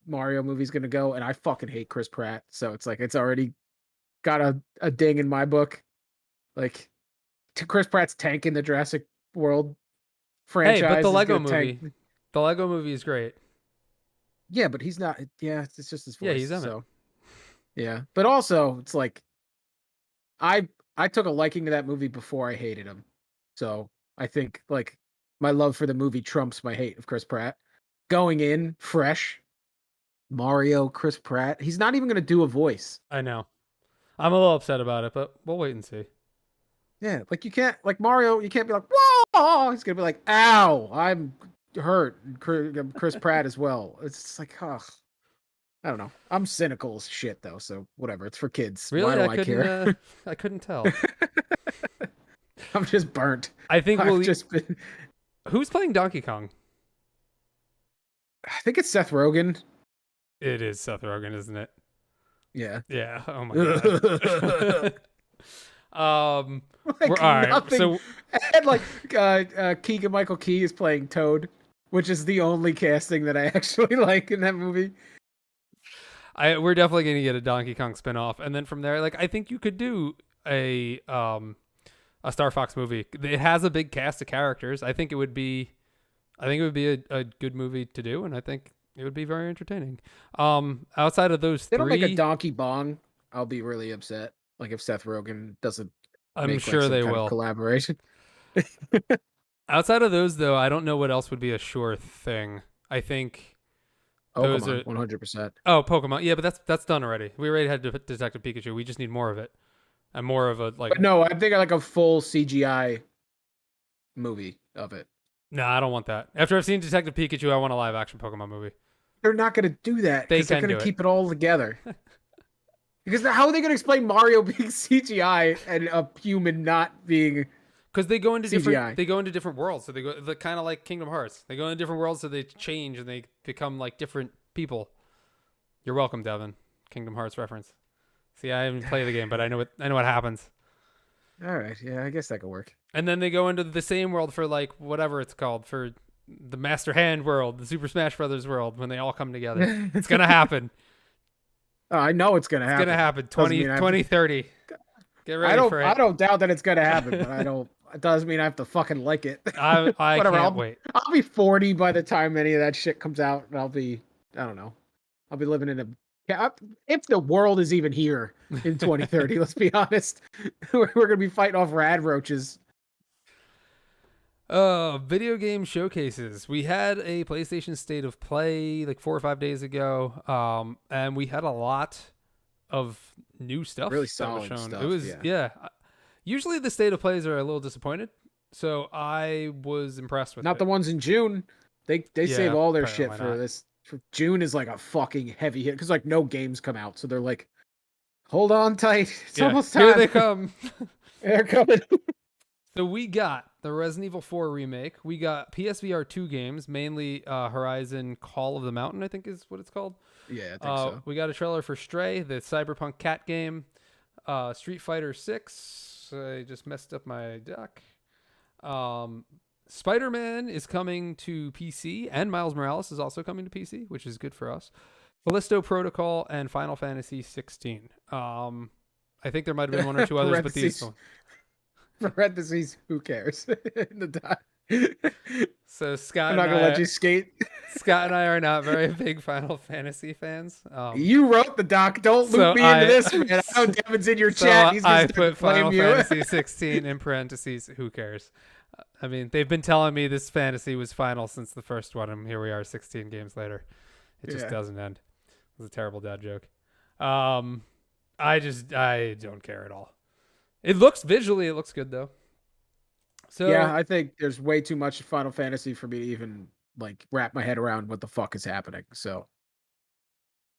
Mario movie's gonna go, and I fucking hate Chris Pratt, so it's like it's already got a ding in my book. Like, Chris Pratt's tanking the Jurassic World franchise. Hey, but the Lego movie is great. Yeah, but he's not. Yeah, it's just his voice. Yeah, he's in so. it. Yeah, but also it's like I took a liking to that movie before I hated him, so I think like my love for the movie trumps my hate of Chris Pratt. Going in fresh, Mario, Chris Pratt. He's not even gonna do a voice. I know. I'm a little upset about it, but we'll wait and see. Yeah, like you can't like Mario. You can't be like whoa. He's gonna be like ow, I'm hurt. Chris Pratt as well. It's just like ugh. I don't know. I'm cynical as shit though, so whatever. It's for kids. Really, Why do I care? I couldn't tell. I'm just burnt. I think I've just been. Who's playing Donkey Kong? I think it's Seth Rogen. It is Seth Rogen, isn't it? Yeah. Yeah. Oh my god. Like all right. nothing. So and like Keegan Michael Key is playing Toad, which is the only casting that I actually like in that movie. we're definitely gonna get a Donkey Kong spinoff, and then from there, like I think you could do a Star Fox movie. It has a big cast of characters. I think it would be a good movie to do, and I think it would be very entertaining. Outside of those They three, don't make a Donkey Bong, I'll be really upset. Like if Seth Rogen doesn't. I'm sure they will collaboration. Outside of those, though, I don't know what else would be a sure thing. I think those are 100%. Oh, Pokemon. Yeah, but that's done already. We already had Detective Pikachu. We just need more of it, and more of a like. But no, I think like a full CGI movie of it. No, I don't want that. After I've seen Detective Pikachu, I want a live action Pokemon movie. They're not going to do that. They're going to keep it all together. Because how are they going to explain Mario being CGI and a human not being? Because they go into CGI. different worlds. So they go kind of like Kingdom Hearts. They go into different worlds, so they change and they become like different people. You're welcome, Devin. Kingdom Hearts reference. See, I haven't played the game, but I know what happens. All right, yeah, I guess that could work. And then they go into the same world for like whatever it's called, for the Master Hand world, the Super Smash Brothers world, when they all come together. It's gonna happen. Oh, I know it's gonna happen. It's gonna happen. 2030. Get ready for it. I don't doubt that it's gonna happen, but I don't. It doesn't mean I have to fucking like it. I can't wait. I'll be 40 by the time any of that shit comes out, and I don't know. I'll be living in a. If the world is even here in 2030, let's be honest, we're gonna be fighting off rad roaches. Video game showcases. We had a PlayStation State of Play like 4 or 5 days ago. And we had a lot of new stuff. Really solid stuff. It was yeah. Usually the State of Plays are a little disappointed, so I was impressed with Not it. the ones in June. They save all their shit for not. this. For June is like a fucking heavy hit because like no games come out, so they're like Hold on tight. It's Yeah, almost time. here they come. They're coming. So we got the Resident Evil 4 remake. We got PSVR 2 games, mainly Horizon Call of the Mountain, I think is what it's called. Yeah, I think so. We got a trailer for Stray, the Cyberpunk cat game. Street Fighter 6. I just messed up my doc. SpiderMan is coming to PC, and Miles Morales is also coming to PC, which is good for us. Callisto Protocol and Final Fantasy 16. I think there might have been one or two others, but these. Parentheses, who cares? In the doc. So Scott, I'm not gonna let you skate. Scott and I are not very big Final Fantasy fans. You wrote the doc. Don't loop me into this, man. I know Devin's in your chat. He's gonna I put Final you. Fantasy 16 in parentheses. Who cares? I mean, they've been telling me this fantasy was final since the first one, and here we are 16 games later. It just doesn't end. It was a terrible dad joke. I don't care at all. It looks good though. So yeah, I think there's way too much Final Fantasy for me to even like wrap my head around what the fuck is happening. So,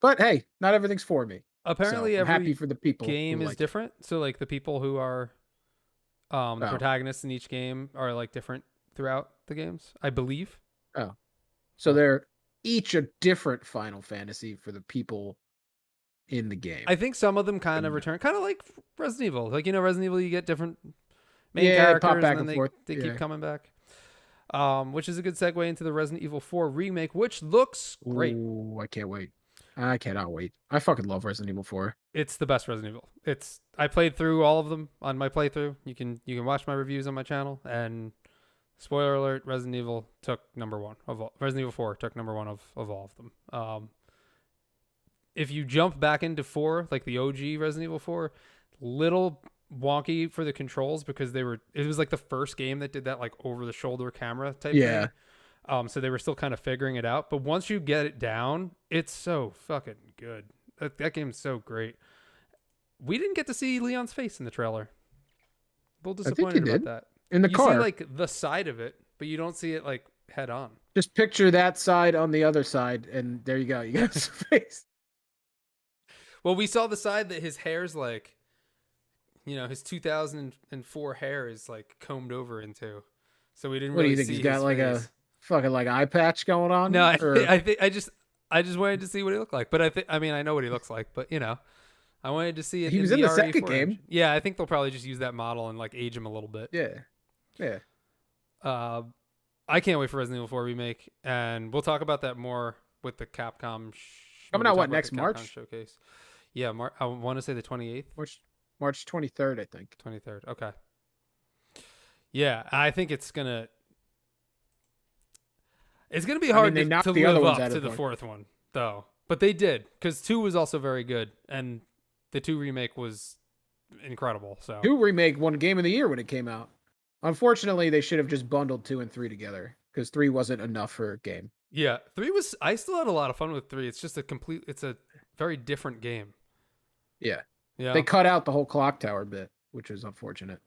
but hey, not everything's for me. Apparently, so I'm every happy for the people. Game is different. So like the people who are the protagonists in each game are like different throughout the games, I believe. Oh, so they're each a different Final Fantasy for the people in the game. I think some of them kind of return, kind of like Resident Evil. Like, Resident Evil, you get different main characters, pop back and then they keep coming back. Which is a good segue into the Resident Evil 4 remake, which looks great. Ooh, I can't wait. I cannot wait. I fucking love Resident Evil 4. It's the best Resident Evil. I played through all of them on my playthrough. You can watch my reviews on my channel, and spoiler alert, Resident Evil took number one of all. Resident Evil 4 took number one of all of them. If you jump back into 4, like the OG Resident Evil 4, little wonky for the controls because it was like the first game that did that like over the shoulder camera type thing. So they were still kind of figuring it out, but once you get it down, it's so fucking good. That game's so great. We didn't get to see Leon's face in the trailer. A little disappointed about that. In the car. You see like the side of it, but you don't see it like head on. Just picture that side on the other side, and there you go. You got his face. Well, we saw the side that his hair's like, his 2004 hair is like combed over into. So we didn't really see. What do you think? He's got like face. A fucking like eye patch going on? No, I just wanted to see what he looked like. But I know what he looks like, but I wanted to see it. He was in the second game. Yeah, I think they'll probably just use that model and like age him a little bit. Yeah. I can't wait for Resident Evil 4 remake, and we'll talk about that more with the Capcom. Coming out next March? Showcase. Yeah, I want to say the 28th. March 23rd, I think. 23rd. Okay. Yeah, I think it's gonna be hard to live up to the fourth one, though. But they did, because 2 was also very good, and the 2 remake was incredible. So 2 remake won Game of the Year when it came out. Unfortunately, they should have just bundled 2 and 3 together, because 3 wasn't enough for a game. Yeah, 3 was. I still had a lot of fun with 3. It's just it's a very different game. Yeah. They cut out the whole clock tower bit, which is unfortunate.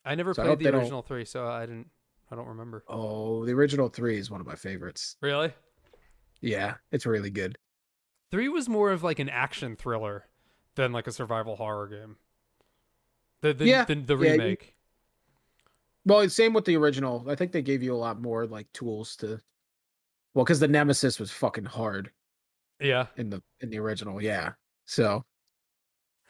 I never played the original 3, so I don't remember. Oh, the original 3 is one of my favorites. Really? Yeah, it's really good. 3 was more of like an action thriller than like a survival horror game. The remake. Well, it's same with the original. I think they gave you a lot more like tools to. Well, because the Nemesis was fucking hard. Yeah. In the original, yeah. So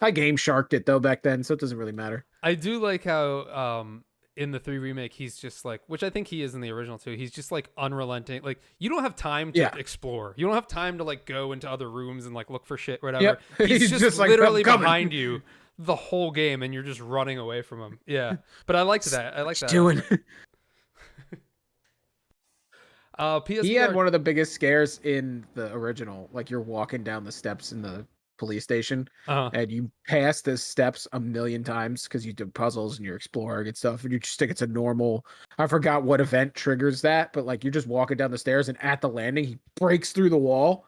I Game Sharked it though back then, so it doesn't really matter. I do like how in the 3 remake he's just like, which I think he is in the original too. He's just like unrelenting. Like you don't have time to explore. You don't have time to like go into other rooms and like look for shit, whatever. Yep. He's just like, literally behind you the whole game, and you're just running away from him. Yeah, but I liked that. I like that. Doing. PSVR... He had one of the biggest scares in the original. Like you're walking down the steps in the police station, and you pass the steps a million times because you do puzzles and you're exploring and stuff, and you just think it's a normal. I forgot what event triggers that, but like you're just walking down the stairs, and at the landing, he breaks through the wall,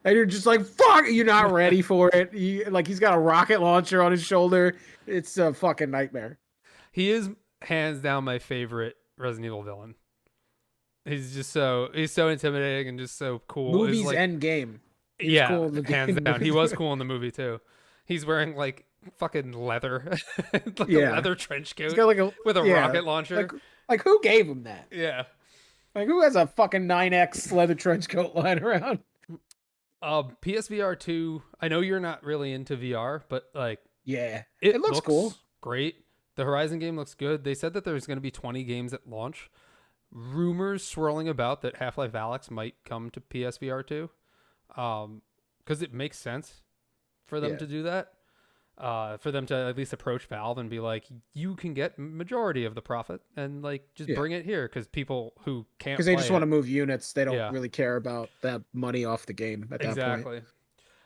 and you're just like, "Fuck!" You're not ready for it. He's got a rocket launcher on his shoulder. It's a fucking nightmare. He is hands down my favorite Resident Evil villain. He's so intimidating and just so cool. Movie's Endgame. Yeah, cool hands down. He was cool in the movie too. He's wearing like fucking leather, like a Yeah. leather trench He's coat got like a with a yeah, rocket launcher. like who gave him that? Yeah. Like who has a fucking 9X leather trench coat lying around? PSVR 2. I know you're not really into VR, but like Yeah, it it looks cool. Great. The Horizon game looks good. They said that there's going to be 20 games at launch. Rumors swirling about that Half-Life Alyx might come to PSVR 2. Because it makes sense for them to do that. For them to at least approach Valve and be like, you can get majority of the profit and like just bring it here, because people who can't, because they just want to move units, they don't really care about that money off the game at that point. Exactly.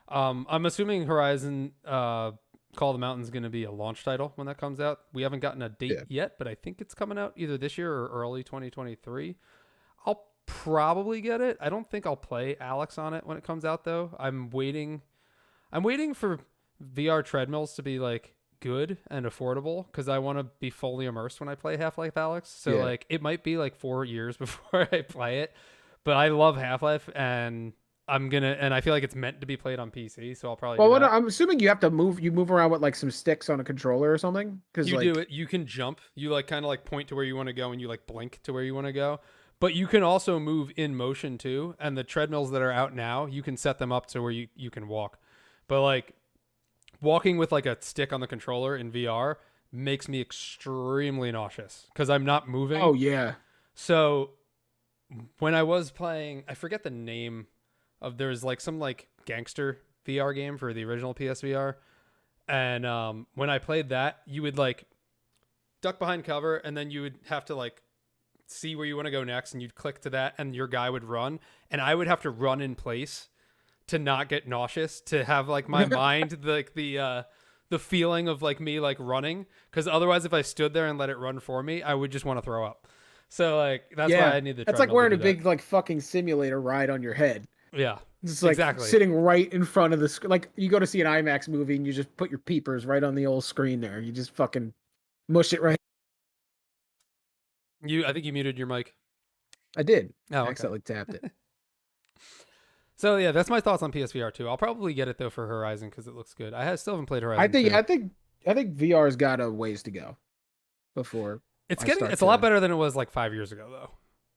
I'm assuming Horizon Call of the Mountain is going to be a launch title when that comes out. We haven't gotten a date yet, but I think it's coming out either this year or early 2023. I'll probably get it. I don't think I'll play Alyx on it when it comes out though. I'm waiting for VR treadmills to be like good and affordable, because I want to be fully immersed when I play Half-Life Alyx. So like it might be like 4 years before I play it, but I love Half-Life and I feel like it's meant to be played on PC, so I'll probably do that. I'm assuming you have to move around with like some sticks on a controller or something, because you do it. You can jump. You like kind of like point to where you want to go, and you like blink to where you want to go. But you can also move in motion too. And the treadmills that are out now, you can set them up to where you can walk. But like walking with like a stick on the controller in VR makes me extremely nauseous because I'm not moving. Oh yeah. So when I was playing, I forget the name of, there's like some like gangster VR game for the original PSVR. And when I played that, you would like duck behind cover, and then you would have to like see where you want to go next, and you'd click to that, and your guy would run, and I would have to run in place to not get nauseous, to have like my mind like the feeling of like me like running, because otherwise if I stood there and let it run for me, I would just want to throw up. So like that's why I need the treadmill. That's like wearing a big like fucking simulator ride on your head. Yeah, it's like sitting right in front of the screen. Like you go to see an IMAX movie and you just put your peepers right on the old screen there. You just fucking mush it right. I think you muted your mic. I did. Oh, okay. I accidentally tapped it. So yeah, that's my thoughts on PSVR 2. I'll probably get it though for Horizon because it looks good. Still haven't played Horizon. I think VR's got a ways to go before it's a lot better than it was like 5 years ago though.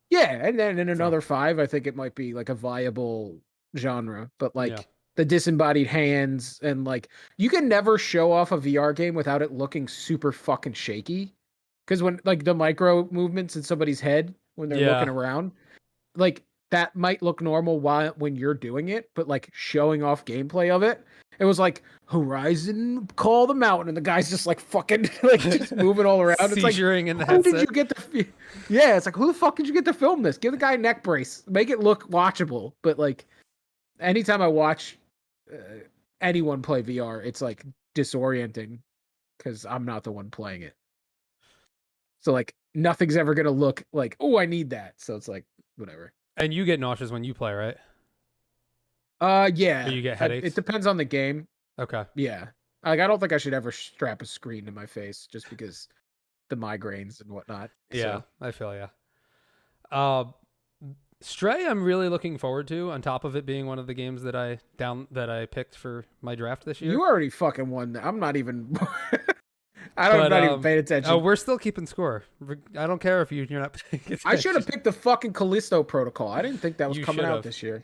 Yeah, and then in another 5, I think it might be like a viable genre. But like the disembodied hands, and like you can never show off a VR game without it looking super fucking shaky. Because when like the micro movements in somebody's head when they're looking around, like that might look normal when you're doing it, but like showing off gameplay of it, it was like Horizon Call the Mountain, and the guy's just like fucking like just moving all around. It's like, in the how headset. did you get the? Yeah, it's like, who the fuck did you get to film this? Give the guy a neck brace, make it look watchable. But like, anytime I watch anyone play VR, it's like disorienting because I'm not the one playing it. So like, nothing's ever gonna look like, oh, I need that. So it's like, whatever. And you get nauseous when you play, right? Yeah. Or you get headaches? It depends on the game. Okay. Yeah. Like, I don't think I should ever strap a screen to my face just because the migraines and whatnot. Yeah, so. I feel yeah. Stray, I'm really looking forward to. On top of it being one of the games that I picked for my draft this year. You already fucking won that. I'm not even. I'm not even paying attention. Oh, we're still keeping score. I don't care if you're not paying attention. I should have picked the fucking Callisto Protocol. I didn't think that was coming out this year.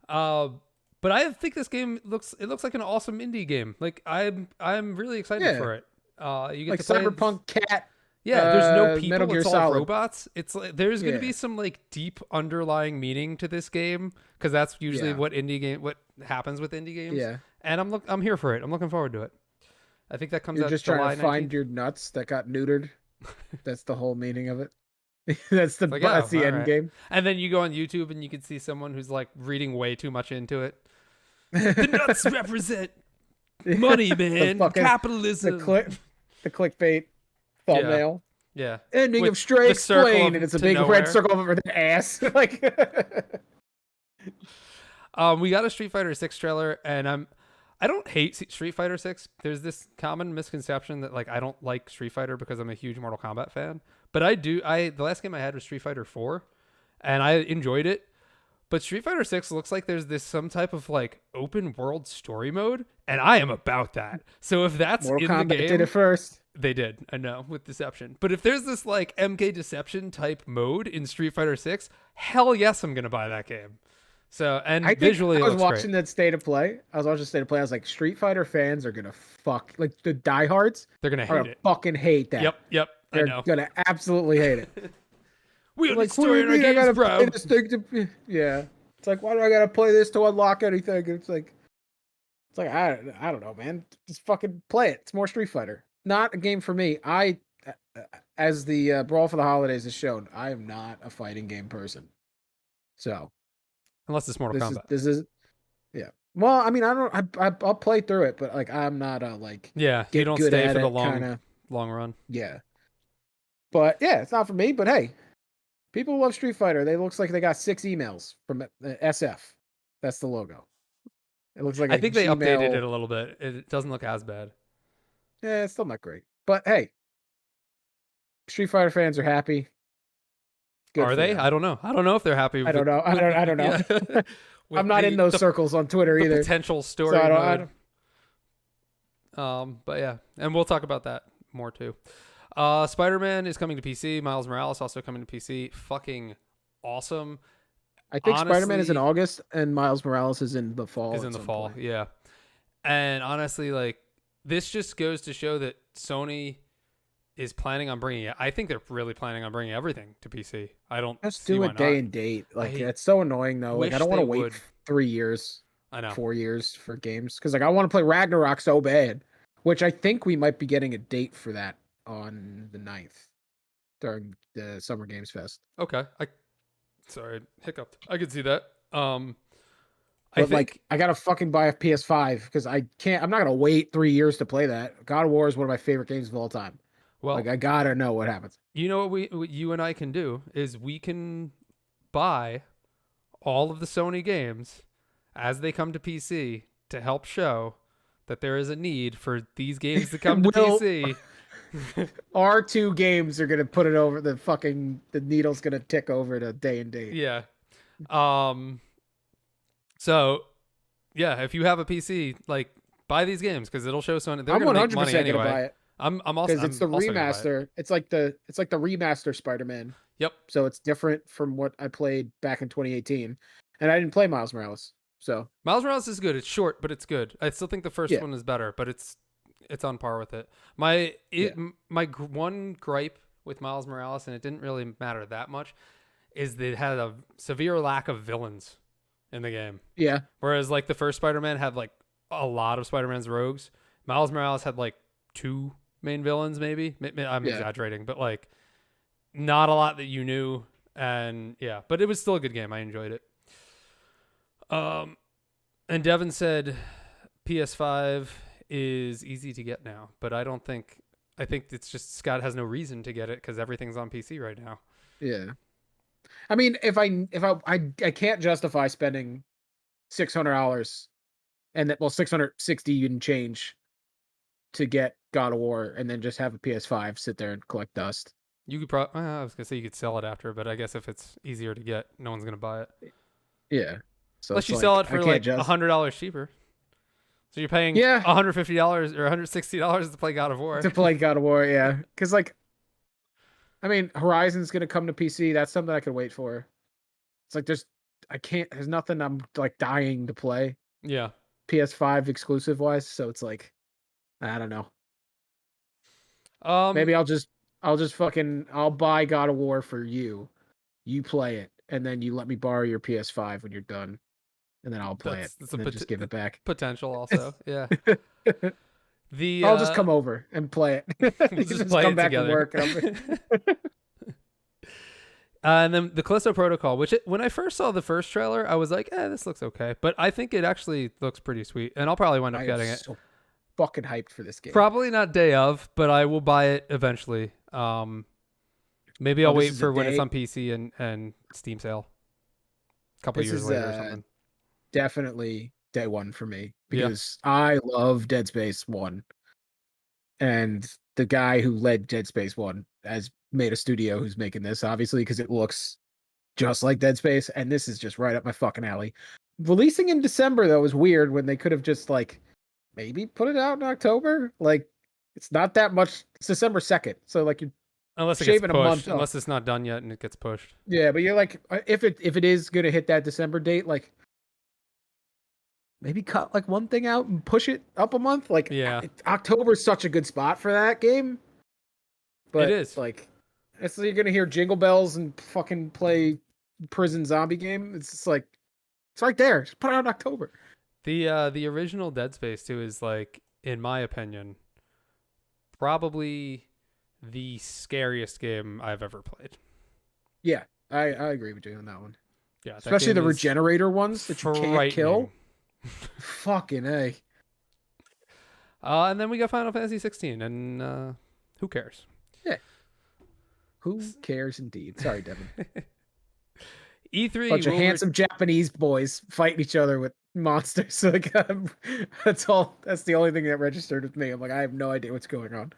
But I think this game looks like an awesome indie game. Like I'm really excited for it. You get like to play Cyberpunk Cat. Yeah, there's no people. Metal Gear it's all Solid. robots. It's like there's going to be some like deep underlying meaning to this game, because that's usually what happens with indie games. Yeah, and I'm here for it. I'm looking forward to it. I think that comes out. You're just July trying to 19th. find your nuts that got neutered. That's the whole meaning of it. that's the end game. And then you go on YouTube and you can see someone who's like reading way too much into it. The nuts represent money, man. Capitalism. The clickbait thumbnail. Yeah. Ending of Stray Explained, and it's a big red circle over the ass. Like, we got a Street Fighter 6 trailer, and I don't hate Street Fighter 6. There's this common misconception that like I don't like Street Fighter because I'm a huge Mortal Kombat fan, but I do. The last game I had was Street Fighter 4, and I enjoyed it. But Street Fighter 6 looks like there's this some type of like open world story mode, and I am about that. So if that's Mortal in Kombat the game, did it first. they did, I know, with Deception. But if there's this like MK Deception type mode in Street Fighter 6, hell yes, I'm gonna buy that game. So, and visually, I was it looks watching great. that state of play. I was watching state of play. I was like, Street Fighter fans are gonna fuck, like the diehards They're gonna are hate gonna it. fucking hate that. Yep, I They're know. gonna absolutely hate it. We don't Like, need what do story you in our mean I games, gotta bro. play this thing to? Yeah, it's like, why do I gotta play this to unlock anything? It's like I don't know, man. Just fucking play it. It's more Street Fighter. Not a game for me. As the Brawl for the Holidays has shown, I am not a fighting game person. So Unless it's Mortal Kombat. this is yeah. Well, I mean, I don't. I'll play through it, but like, I'm not a like. Yeah, you Get don't good stay at for the it kinda. long run. Yeah. But yeah, it's not for me. But hey, people love Street Fighter. They looks like they got 6 emails from SF. That's the logo. It looks like I a think they Gmail. updated it a little bit. It doesn't look as bad. Yeah, it's still not great. But hey, Street Fighter fans are happy. Good Are for they? them. I don't know. I don't know if they're happy. I don't know. I don't know. Yeah. I'm not in those circles on Twitter the either. potential story So mode. But yeah, and we'll talk about that more too. Spider-Man is coming to PC. Miles Morales also coming to PC. Fucking awesome. I think Spider-Man is in Honestly, August and Miles Morales is in the fall. is in the fall. Yeah. And honestly, like, this just goes to show that Sony is planning on bringing it. I think they're really planning on bringing everything to PC. I don't Just see do why it day not. and date. Like, I it's so annoying though. Like, wish I don't want they to wait would. 3 years, I know. 4 years for games because like I want to play Ragnarok so bad, which I think we might be getting a date for that on the 9th during the Summer Games Fest. Okay. Sorry, hiccuped. I could see that. But like, I gotta fucking buy a PS5 because I can't. I'm not gonna wait 3 years to play that. God of War is one of my favorite games of all time. well, Like, I gotta know what happens. you know what you and I can do is we can buy all of the Sony games as they come to PC to help show that there is a need for these games to come to PC. Our 2 games are gonna put it over the needle's gonna tick over to day and date. Yeah. So, yeah, if you have a PC, like, buy these games because it'll show Sony. They're I'm gonna make 100% money gonna anyway. buy it I'm also because it's the I'm also gonna buy it. remaster. It's like the remaster Spider-Man. Yep. So it's different from what I played back in 2018, and I didn't play Miles Morales. So Miles Morales is good. It's short, but it's good. I still think the first Yeah. one is better, but it's on par with it. One gripe with Miles Morales, and it didn't really matter that much, is they had a severe lack of villains in the game. yeah, Whereas like the first Spider-Man had like a lot of Spider-Man's rogues. Miles Morales had like 2 main villains, maybe. I'm Yeah. exaggerating, but like not a lot that you knew. And yeah, but it was still a good game. I enjoyed it. And Devin said PS5 is easy to get now, but I think it's just Scott has no reason to get it because everything's on PC right now. yeah. I mean, if I can't justify spending $600 and that 660 and change to get God of War and then just have a PS5 sit there and collect dust. You could probably, I was gonna say you could sell it after, but I guess if it's easier to get, no one's gonna buy it. Yeah. So Unless it's you like, sell it I for can't like just- $100 cheaper. So you're paying Yeah. $150 or $160 to play God of War. to play God of War, yeah. Because like, I mean, Horizon's gonna come to PC. That's something I could wait for. It's like there's nothing I'm like dying to play Yeah. PS5 exclusive wise. So it's like, I don't know. Maybe I'll buy God of War for you. You play it, and then you let me borrow your PS5 when you're done, and then I'll play it. That's And then just give it back. potential also. Yeah. I'll just come over and play it. We'll You just can play come it back together. to work. And then the Callisto Protocol, which when I first saw the first trailer, I was like, this looks okay. But I think it actually looks pretty sweet. And I'll probably wind up I getting am it. so fucking hyped for this game. Probably not day of, but I will buy it eventually. Maybe I'll this wait is for a when it's day- on PC and Steam sale. A couple This years is, later or something. Definitely day one for me Yeah. because I love Dead Space 1. And the guy who led Dead Space 1 has made a studio who's making this, obviously, because it looks just like Dead Space, and this is just right up my fucking alley. Releasing in December though is weird when they could have just like maybe put it out in October. Like it's not that much. It's December 2nd, so like you're Unless it gets shaving a pushed, month off. unless it's not done yet and it gets pushed. Yeah, but you're like if it is gonna hit that December date, like maybe cut like one thing out and push it up a month. Like Yeah, October is such a good spot for that game. But it is. like it's you're gonna hear jingle bells and fucking play prison zombie game. It's just like it's right there. Just put it out in October. The original Dead Space 2 is like, in my opinion, probably the scariest game I've ever played. Yeah, I agree with you on that one. Yeah, especially the regenerator ones that you can't kill. Fucking A. And then we got Final Fantasy 16, and who cares? Yeah. Who cares indeed? Sorry, Devin. E3. Bunch of handsome Japanese boys fighting each other with monsters. Like that's all. That's the only thing that registered with me. I'm like, I have no idea what's going on.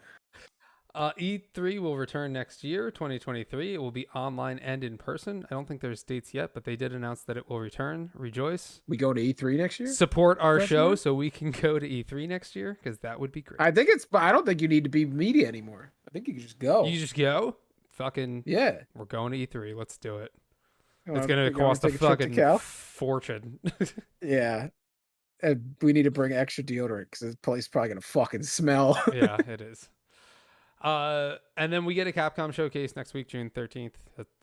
E3 will return next year, 2023. It will be online and in person. I don't think there's dates yet, but they did announce that it will return. Rejoice. We go to E3 next year? Support our show so we can go to E3 next year, because that would be great. I don't think you need to be media anymore. I think you can just go. You just go? Fucking yeah. We're going to E3. Let's do it. It's going to cost a fucking fortune. Yeah. And we need to bring extra deodorant because this place is probably going to fucking smell. Yeah, it is. And then we get a Capcom showcase next week, June 13th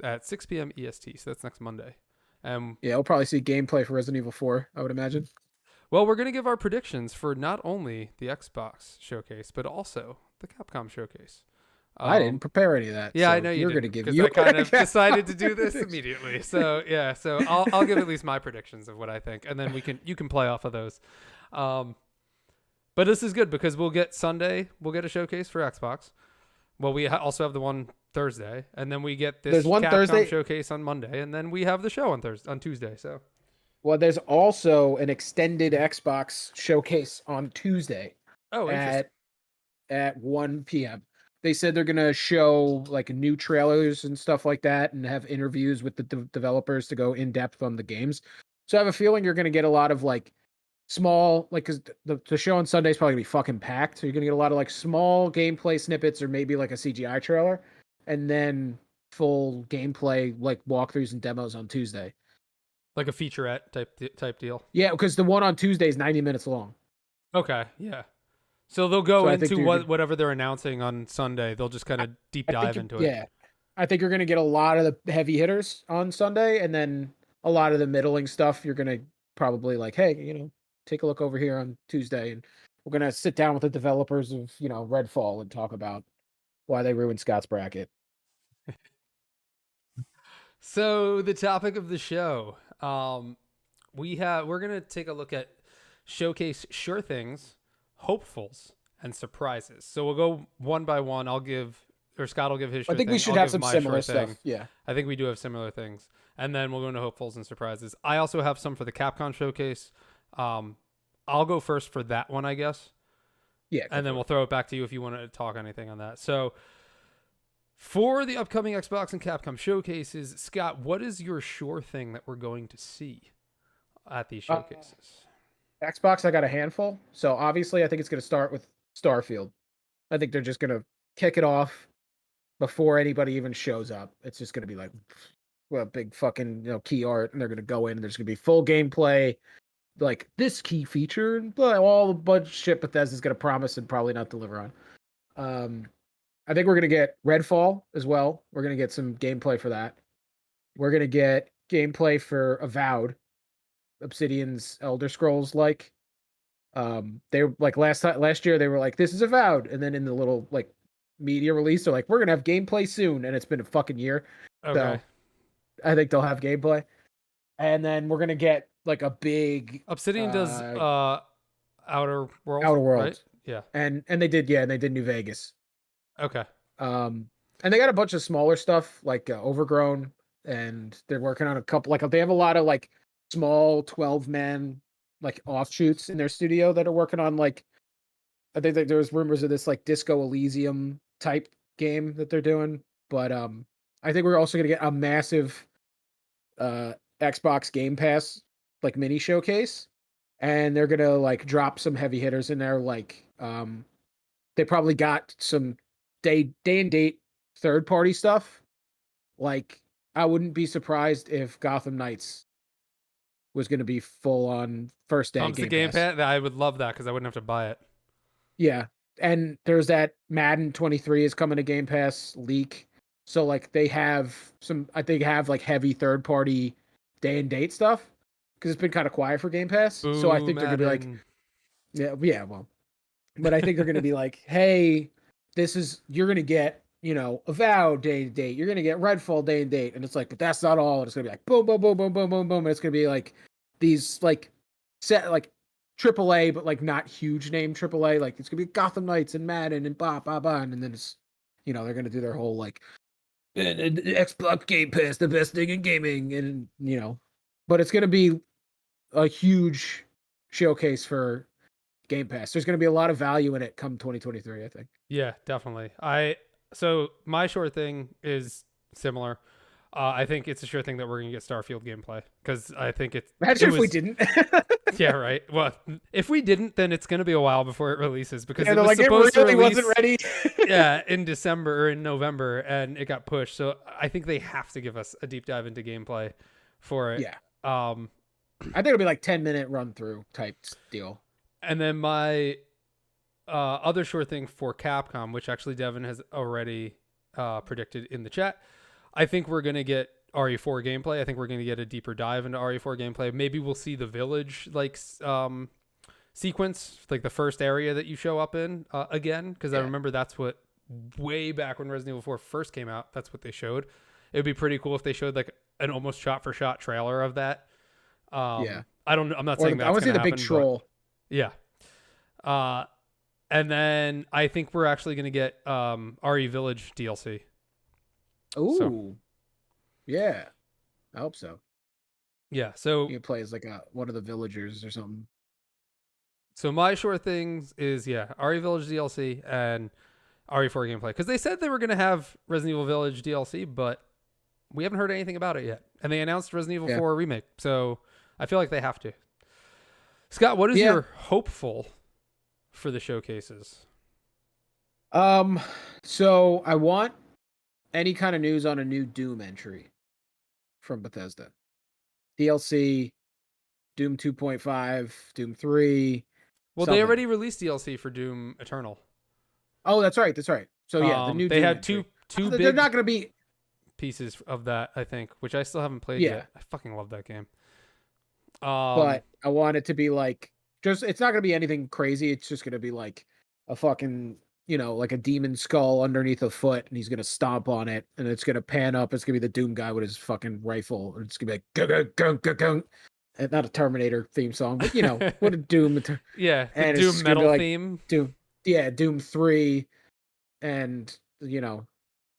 at 6 p.m. EST. So that's next Monday. Yeah, we'll probably see gameplay for Resident Evil 4, I would imagine. Well, we're going to give our predictions for not only the Xbox showcase, but also the Capcom showcase. I didn't prepare any of that. Yeah, so I know you're going to give you. I kind of decided to do this immediately. So yeah, so I'll give at least my predictions of what I think, and then you can play off of those. But this is good because we'll get Sunday. We'll get a showcase for Xbox. Well, we also have the one Thursday, and then we get this Capcom Thursday showcase on Monday, and then we have the show on Tuesday. So, well, there's also an extended Xbox showcase on Tuesday. Oh, at 1 p.m. They said they're gonna show like new trailers and stuff like that, and have interviews with the developers to go in depth on the games. So I have a feeling you're gonna get a lot of like small, like, because the show on Sunday is probably gonna be fucking packed, so you're gonna get a lot of like small gameplay snippets or maybe like a CGI trailer, and then full gameplay like walkthroughs and demos on Tuesday, like a featurette type deal. Yeah, because the one on Tuesday is 90 minutes long. Okay, yeah. So they'll go into whatever they're announcing on Sunday. They'll just kind of deep dive into it. Yeah, I think you're gonna get a lot of the heavy hitters on Sunday, and then a lot of the middling stuff. You're gonna probably like, hey, take a look over here on Tuesday, and we're gonna sit down with the developers of Redfall and talk about why they ruined Scott's bracket. So the topic of the show, we're gonna take a look at showcase sure things, hopefuls, and surprises. So we'll go one by one. Scott will give his sure I think thing. We should have some similar stuff. Yeah, I think we do have similar things, and then we'll go into hopefuls and surprises. I also have some for the Capcom showcase. I'll go first for that one, I guess. Yeah, and then we'll throw it back to you if you want to talk anything on that. So for the upcoming Xbox and Capcom showcases, Scott, what is your sure thing that we're going to see at these showcases? Xbox, I got a handful. So obviously I think it's going to start with Starfield. I think they're just going to kick it off before anybody even shows up. It's just going to be like a big fucking key art, and they're going to go in and there's going to be full gameplay, like this key feature, and all the bunch of shit Bethesda's going to promise and probably not deliver on. I think we're going to get Redfall as well. We're going to get some gameplay for that. We're going to get gameplay for Avowed, Obsidian's Elder Scrolls like. They were like last year they were like, this is Avowed, and then in the little like media release they're like, we're gonna have gameplay soon, and it's been a fucking year. Okay. So I think they'll have gameplay, and then we're gonna get like a big Obsidian does Outer World. Right? Yeah, and they did New Vegas. Okay. And they got a bunch of smaller stuff like Overgrown, and they're working on a couple, like they have a lot of like small 12-man like offshoots in their studio that are working on, like, I think that there's rumors of this like Disco Elysium type game that they're doing, but I think we're also going to get a massive Xbox Game Pass like mini showcase, and they're gonna like drop some heavy hitters in there. Like they probably got some day and date third party stuff. Like I wouldn't be surprised if Gotham Knights was going to be full on first day Comes to Game Game Pass. Pass. I would love that because I wouldn't have to buy it. Yeah, and there's that Madden 23 is coming to Game Pass leak. So like they have some, I think have like heavy third party day and date stuff because it's been kind of quiet for Game Pass. So I Boo, think they're gonna be like, Madden. yeah, well, but I think they're gonna be like, hey, you're gonna get Avowed day and date, you're gonna get Redfall day and date, and it's like, but that's not all. And it's gonna be like boom, boom, boom, boom, boom, boom, boom, and it's gonna be like these like set like AAA, but like not huge name AAA. Like it's gonna be Gotham Knights and Madden and blah blah blah, and then it's they're gonna do their whole like Xbox Game Pass, the best thing in gaming, and but it's gonna be a huge showcase for Game Pass. There's gonna be a lot of value in it come 2023, I think. Yeah, definitely. So my short thing is similar. I think it's a sure thing that we're gonna get Starfield gameplay because I think Imagine if we didn't. Yeah, right. Well, if we didn't, then it's gonna be a while before it releases because it was like supposed it really to release, wasn't ready. yeah, in December or in November, and it got pushed. So I think they have to give us a deep dive into gameplay for it. Yeah. I think it'll be like 10-minute run through type deal. And then my other short thing for Capcom, which actually Devin has already predicted in the chat, I think we're going to get RE4 gameplay. I think we're going to get a deeper dive into RE4 gameplay. Maybe we'll see the village like sequence, like the first area that you show up in again, because I remember that's what way back when Resident Evil 4 first came out, that's what they showed. It would be pretty cool if they showed like an almost shot for shot trailer of that. Yeah. I'm not saying that. I want to see the big troll. Yeah. And then I think we're actually going to get RE Village DLC. Ooh. So, yeah. I hope so. Yeah, so you play as like one of the villagers or something. So my short things is RE Village DLC and RE4 gameplay, because they said they were going to have Resident Evil Village DLC, but we haven't heard anything about it yet. And they announced Resident Evil 4 remake, so I feel like they have to. Scott, what is your hopeful for the showcases? So I want any kind of news on a new Doom entry from Bethesda. DLC, Doom 2.5, Doom 3. Well, they already released DLC for Doom Eternal. Oh, that's right. So the new they Doom had entry. two big They're not going to be pieces of that, I think, which I still haven't played yet. I fucking love that game. But I want it to be like it's not going to be anything crazy. It's just going to be like a fucking, like a demon skull underneath a foot, and he's going to stomp on it, and it's going to pan up. It's going to be the Doom guy with his fucking rifle, and it's going to be like gung, gung, gung, gung. And not a Terminator theme song, but what a Doom. Yeah, the and Doom metal like theme. Doom 3, and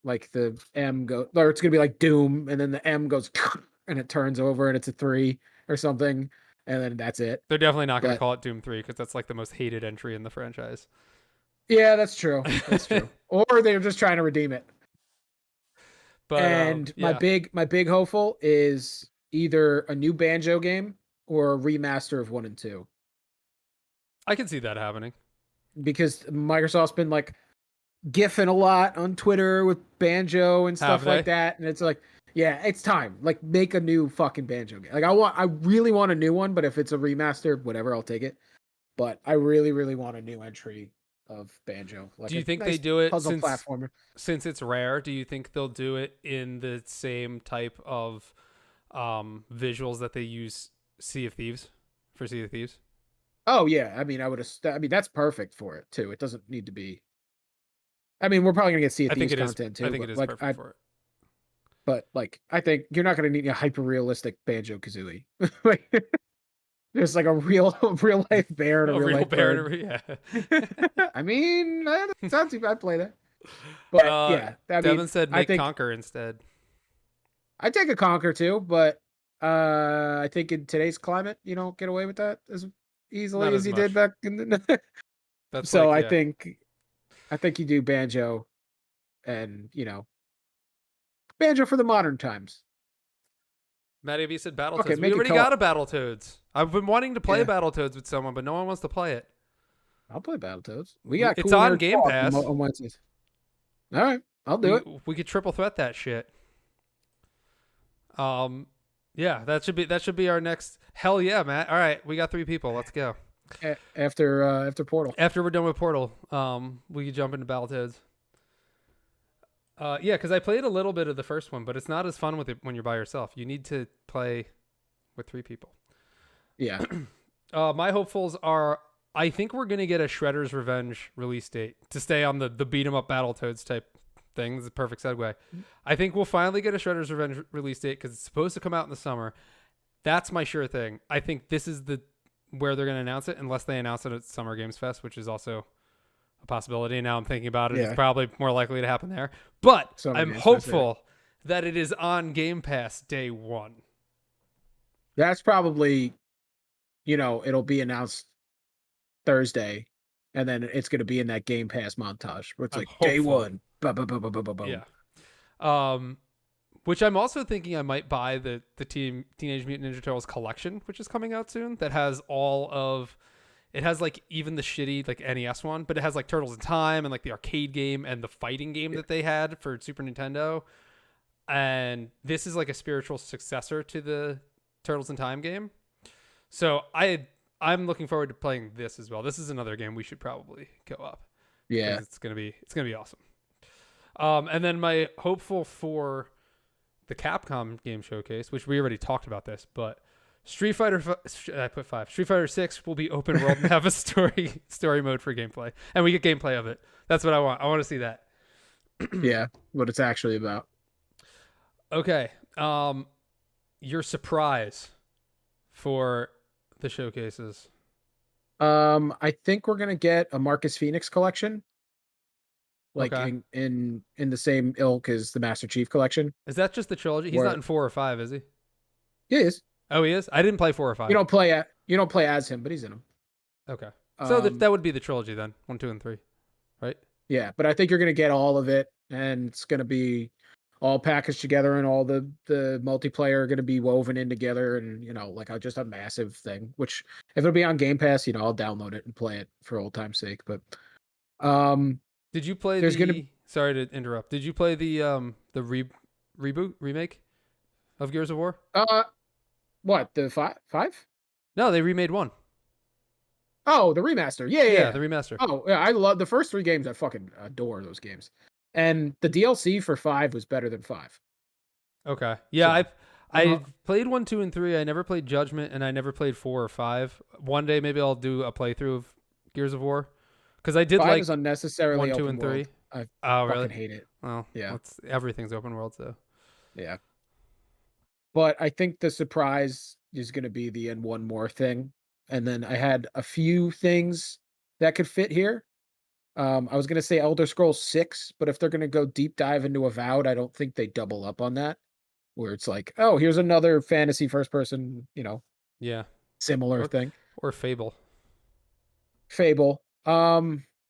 like the M go, or it's gonna be like Doom, and then the M goes and it turns over and it's a 3 or something, and then that's it. They're definitely not going to call it Doom 3 because that's like the most hated entry in the franchise. Yeah, that's true. That's true. Or they're just trying to redeem it. But my big hopeful is either a new Banjo game or a remaster of 1 and 2. I can see that happening because Microsoft's been like gifting a lot on Twitter with Banjo and stuff like that, and it's like, yeah, it's time. Like, make a new fucking Banjo game. Like, I really want a new one, but if it's a remaster, whatever, I'll take it. But I really, really want a new entry of Banjo. Like, do you think they do it puzzle platformer? Since it's rare, do you think they'll do it in the same type of visuals that they use Sea of Thieves for Sea of Thieves? Oh yeah, I mean, that's perfect for it too. It doesn't need to be. I mean, we're probably gonna get Sea of Thieves content too. I think it is perfect for it. But like, I think you're not gonna need a hyper realistic Banjo Kazooie. There's like a real life bear and a real life bear. Yeah. I mean, that sounds too bad. Play that. But Devin said make Conquer instead. I'd take a Conquer too, but I think in today's climate, you don't get away with that as easily as you did back in the. So I think you do Banjo, and Banjo for the modern times. Maddie V said Battletoads. Okay, We make it already co-op. got a Battletoads. I've been wanting to play Yeah. Battletoads with someone, but no one wants to play it. I'll play Battletoads. We got It's Cool on Nerd Game Co-op Pass. on Wednesdays. All right, I'll do it. We could triple threat that shit. Yeah, that should be our next. Hell yeah, Matt. All right, we got 3 people. Let's go. After Portal. After we're done with Portal, we can jump into Battletoads. Yeah, because I played a little bit of the first one, but it's not as fun with it when you're by yourself. You need to play with 3 people. Yeah. My hopefuls are, I think we're gonna get a Shredder's Revenge release date to stay on the beat 'em up Battletoads type thing. This is a perfect segue. I think we'll finally get a Shredder's Revenge release date because it's supposed to come out in the summer. That's my sure thing. I think this is where they're gonna announce it, unless they announce it at Summer Games Fest, which is also a possibility. Now I'm thinking about it. Yeah. It's probably more likely to happen there. But Summer I'm Games Fest, hopeful that it is on Game Pass day 1. That's probably, it'll be announced Thursday, and then it's going to be in that Game Pass montage where it's I'm like day hopeful. 1. Boom. Yeah. Which I'm also thinking I might buy the Teenage Mutant Ninja Turtles collection, which is coming out soon. That has it has like even the shitty like NES one, but it has like Turtles in Time and like the arcade game and the fighting game that they had for Super Nintendo. And this is like a spiritual successor to the Turtles in Time game. So I'm looking forward to playing this as well. This is another game we should probably go up. Yeah. It's gonna be awesome. And then my hopeful for the Capcom game showcase, which we already talked about this, but I put 5. Street Fighter 6 will be open world and have a story mode for gameplay, and we get gameplay of it. That's what I want. I want to see that. Yeah, what it's actually about. Okay. Your surprise for the showcases. I think we're gonna get a Marcus Phoenix collection, like Okay. in the same ilk as the Master Chief collection. Is that just the trilogy? He's not in 4 or 5, is he? He is. Oh, he is. I didn't play 4 or 5. You don't play as him, but he's in them. Okay. So that would be the trilogy then, 1, 2, and 3, right? Yeah, but I think you're gonna get all of it, and it's gonna be all packaged together, and all the multiplayer are gonna be woven in together, and just a massive thing. Which, if it'll be on Game Pass, I'll download it and play it for old time's sake. But did you play sorry to interrupt. Did you play the remake of Gears of War? What, the 5? No, they remade 1. Oh, the remaster. Yeah, the remaster. Oh, yeah, I love the first 3 games. I fucking adore those games. And the DLC for 5 was better than 5. Okay. Yeah, So, I played 1, 2, and 3. I never played Judgment, and I never played 4 or 5. One day maybe I'll do a playthrough of Gears of War, because I did 5 like is unnecessarily 1, 2, open and 3. world. Oh, Fucking really? hate it. Well, Yeah. Everything's open world, so. Yeah. But I think the surprise is going to be the and one more thing. And then I had a few things that could fit here. I was going to say Elder Scrolls 6, but if they're going to go deep dive into Avowed, I don't think they double up on that. Where it's like, oh, here's another fantasy first person, Yeah. similar thing. Or Fable.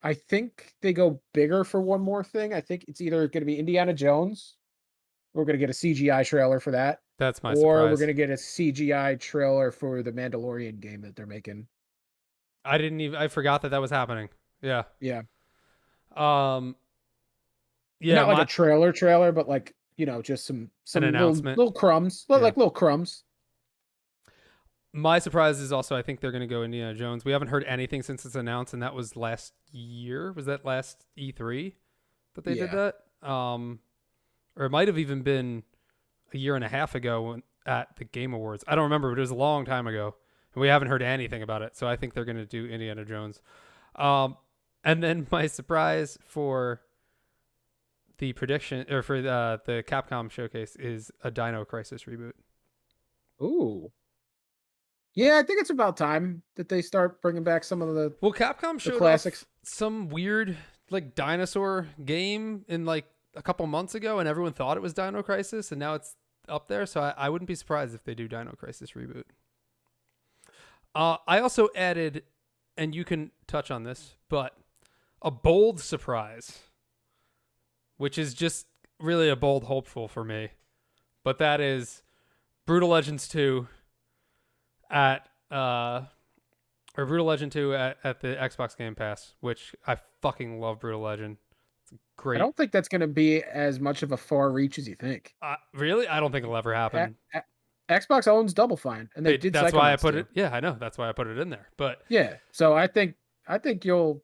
I think they go bigger for one more thing. I think it's either going to be Indiana Jones. We're going to get a CGI trailer for that. That's my Or surprise. we're going to get a CGI trailer for the Mandalorian game that they're making. I forgot that was happening. Yeah. Yeah. Yeah. Not like a trailer, but like, just some an announcement. little crumbs, like little crumbs. My surprise is also, I think they're going to go Indiana Jones. We haven't heard anything since it's announced, and that was last year. Was that last E3 that they did that? Or it might have even been a year and a half ago at the Game Awards. I don't remember, but it was a long time ago, and we haven't heard anything about it. So I think they're going to do Indiana Jones. And then my surprise for the prediction, or for the Capcom showcase, is a Dino Crisis reboot. Ooh. Yeah, I think it's about time that they start bringing back some of the Capcom showed classics. Some weird like dinosaur game in like a couple months ago, and everyone thought it was Dino Crisis, and now it's up there. So I wouldn't be surprised if they do Dino Crisis reboot. I also added, and you can touch on this, but a bold surprise, which is just really a bold hopeful for me, but that is Brutal Legends 2 at or Brutal Legend 2 at the Xbox Game Pass, which I fucking love Brutal Legend. It's great. I don't think that's going to be as much of a far reach as you think. Really? I don't think it'll ever happen. Xbox owns Double Fine, and they did. That's why I put it. Yeah, I know. That's why I put it in there. But yeah, so I think you're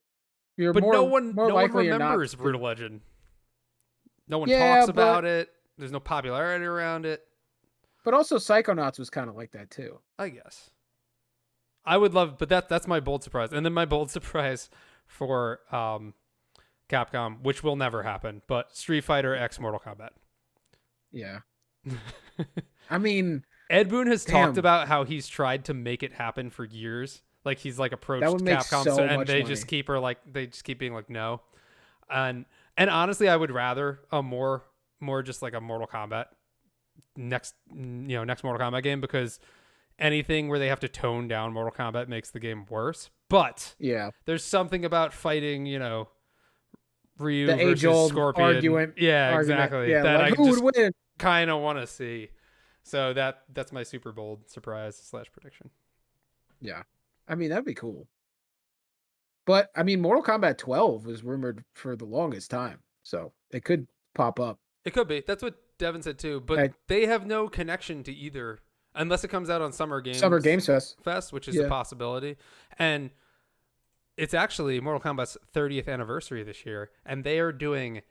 but more. no one likely remembers Brutal Legend. No one talks about it. There's no popularity around it. But also, Psychonauts was kind of like that too. I guess. I would love, but that's my bold surprise, and then my bold surprise for Capcom, which will never happen, but Street Fighter X Mortal Kombat. Yeah. I mean, Ed Boon has talked about how he's tried to make it happen for years. Like he's like approached Capcom, and they just keep being like no. And honestly, I would rather a more just like a Mortal Kombat next Mortal Kombat game, because anything where they have to tone down Mortal Kombat makes the game worse. But yeah, there's something about fighting, Ryu the versus age-old Scorpion. argument. Exactly. Yeah, that like, I who just would win? Kind of want to see. So that's my super bold surprise / prediction. Yeah, I mean that'd be cool. But I mean, Mortal Kombat 12 was rumored for the longest time, so it could pop up. It could be. That's what Devin said too. But they have no connection to either, unless it comes out on Summer Games Fest, which is a possibility. And it's actually Mortal Kombat's 30th anniversary this year, and they are doing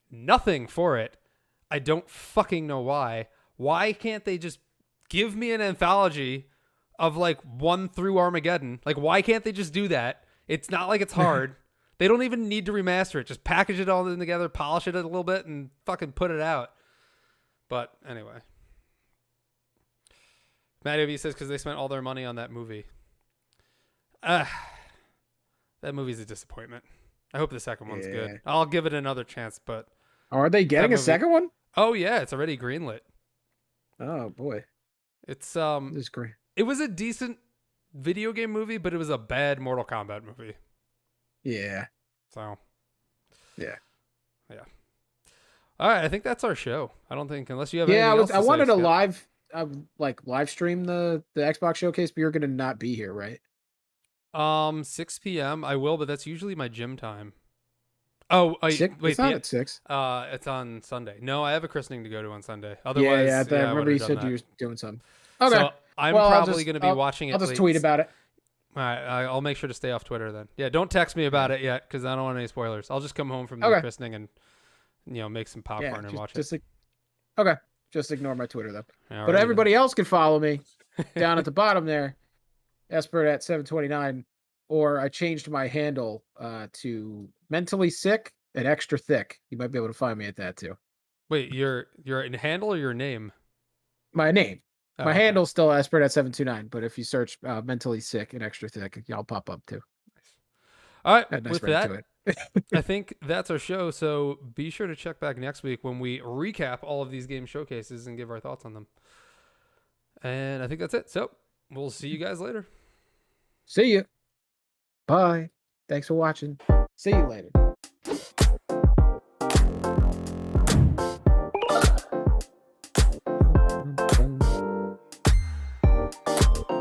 nothing for it. I don't fucking know why. Why can't they just give me an anthology of like 1 through Armageddon? Like, why can't they just do that? It's not like it's hard. They don't even need to remaster it. Just package it all in together, polish it a little bit, and fucking put it out. But anyway. Matt O.V. says because they spent all their money on that movie. That movie's a disappointment. I hope the second one's good. I'll give it another chance, but... Are they getting a second one? Oh, yeah. It's already greenlit. Oh, boy. It's, This is great. It was a decent video game movie, but it was a bad Mortal Kombat movie. Yeah. So. Yeah. All right. I think that's our show. I don't think, unless you have anything else to say, I wanted to Scott. live stream the Xbox showcase, but you're going to not be here, right? 6 p.m. I will, but that's usually my gym time. Oh, wait. It's not at 6. It's on Sunday. No, I have a christening to go to on Sunday. Otherwise, I remember you said you were doing something. Okay. So I'm probably going to be watching it. I'll just tweet about it. All right. I'll make sure to stay off Twitter then. Yeah, don't text me about it yet, because I don't want any spoilers. I'll just come home from the christening and, make some popcorn and watch it. Okay. Just ignore my Twitter though. But everybody else can follow me down at the bottom there. Esper at 729, or I changed my handle to mentally sick and extra thick. You might be able to find me at that too. Wait, your handle or your name? My name. My handle's still Esper at 729, but if you search mentally sick and extra thick, y'all pop up too. All right, with that, I think that's our show. So be sure to check back next week when we recap all of these game showcases and give our thoughts on them. And I think that's it. So we'll see you guys later. See you. Bye. Thanks for watching. See you later.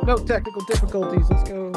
No technical difficulties. Let's go.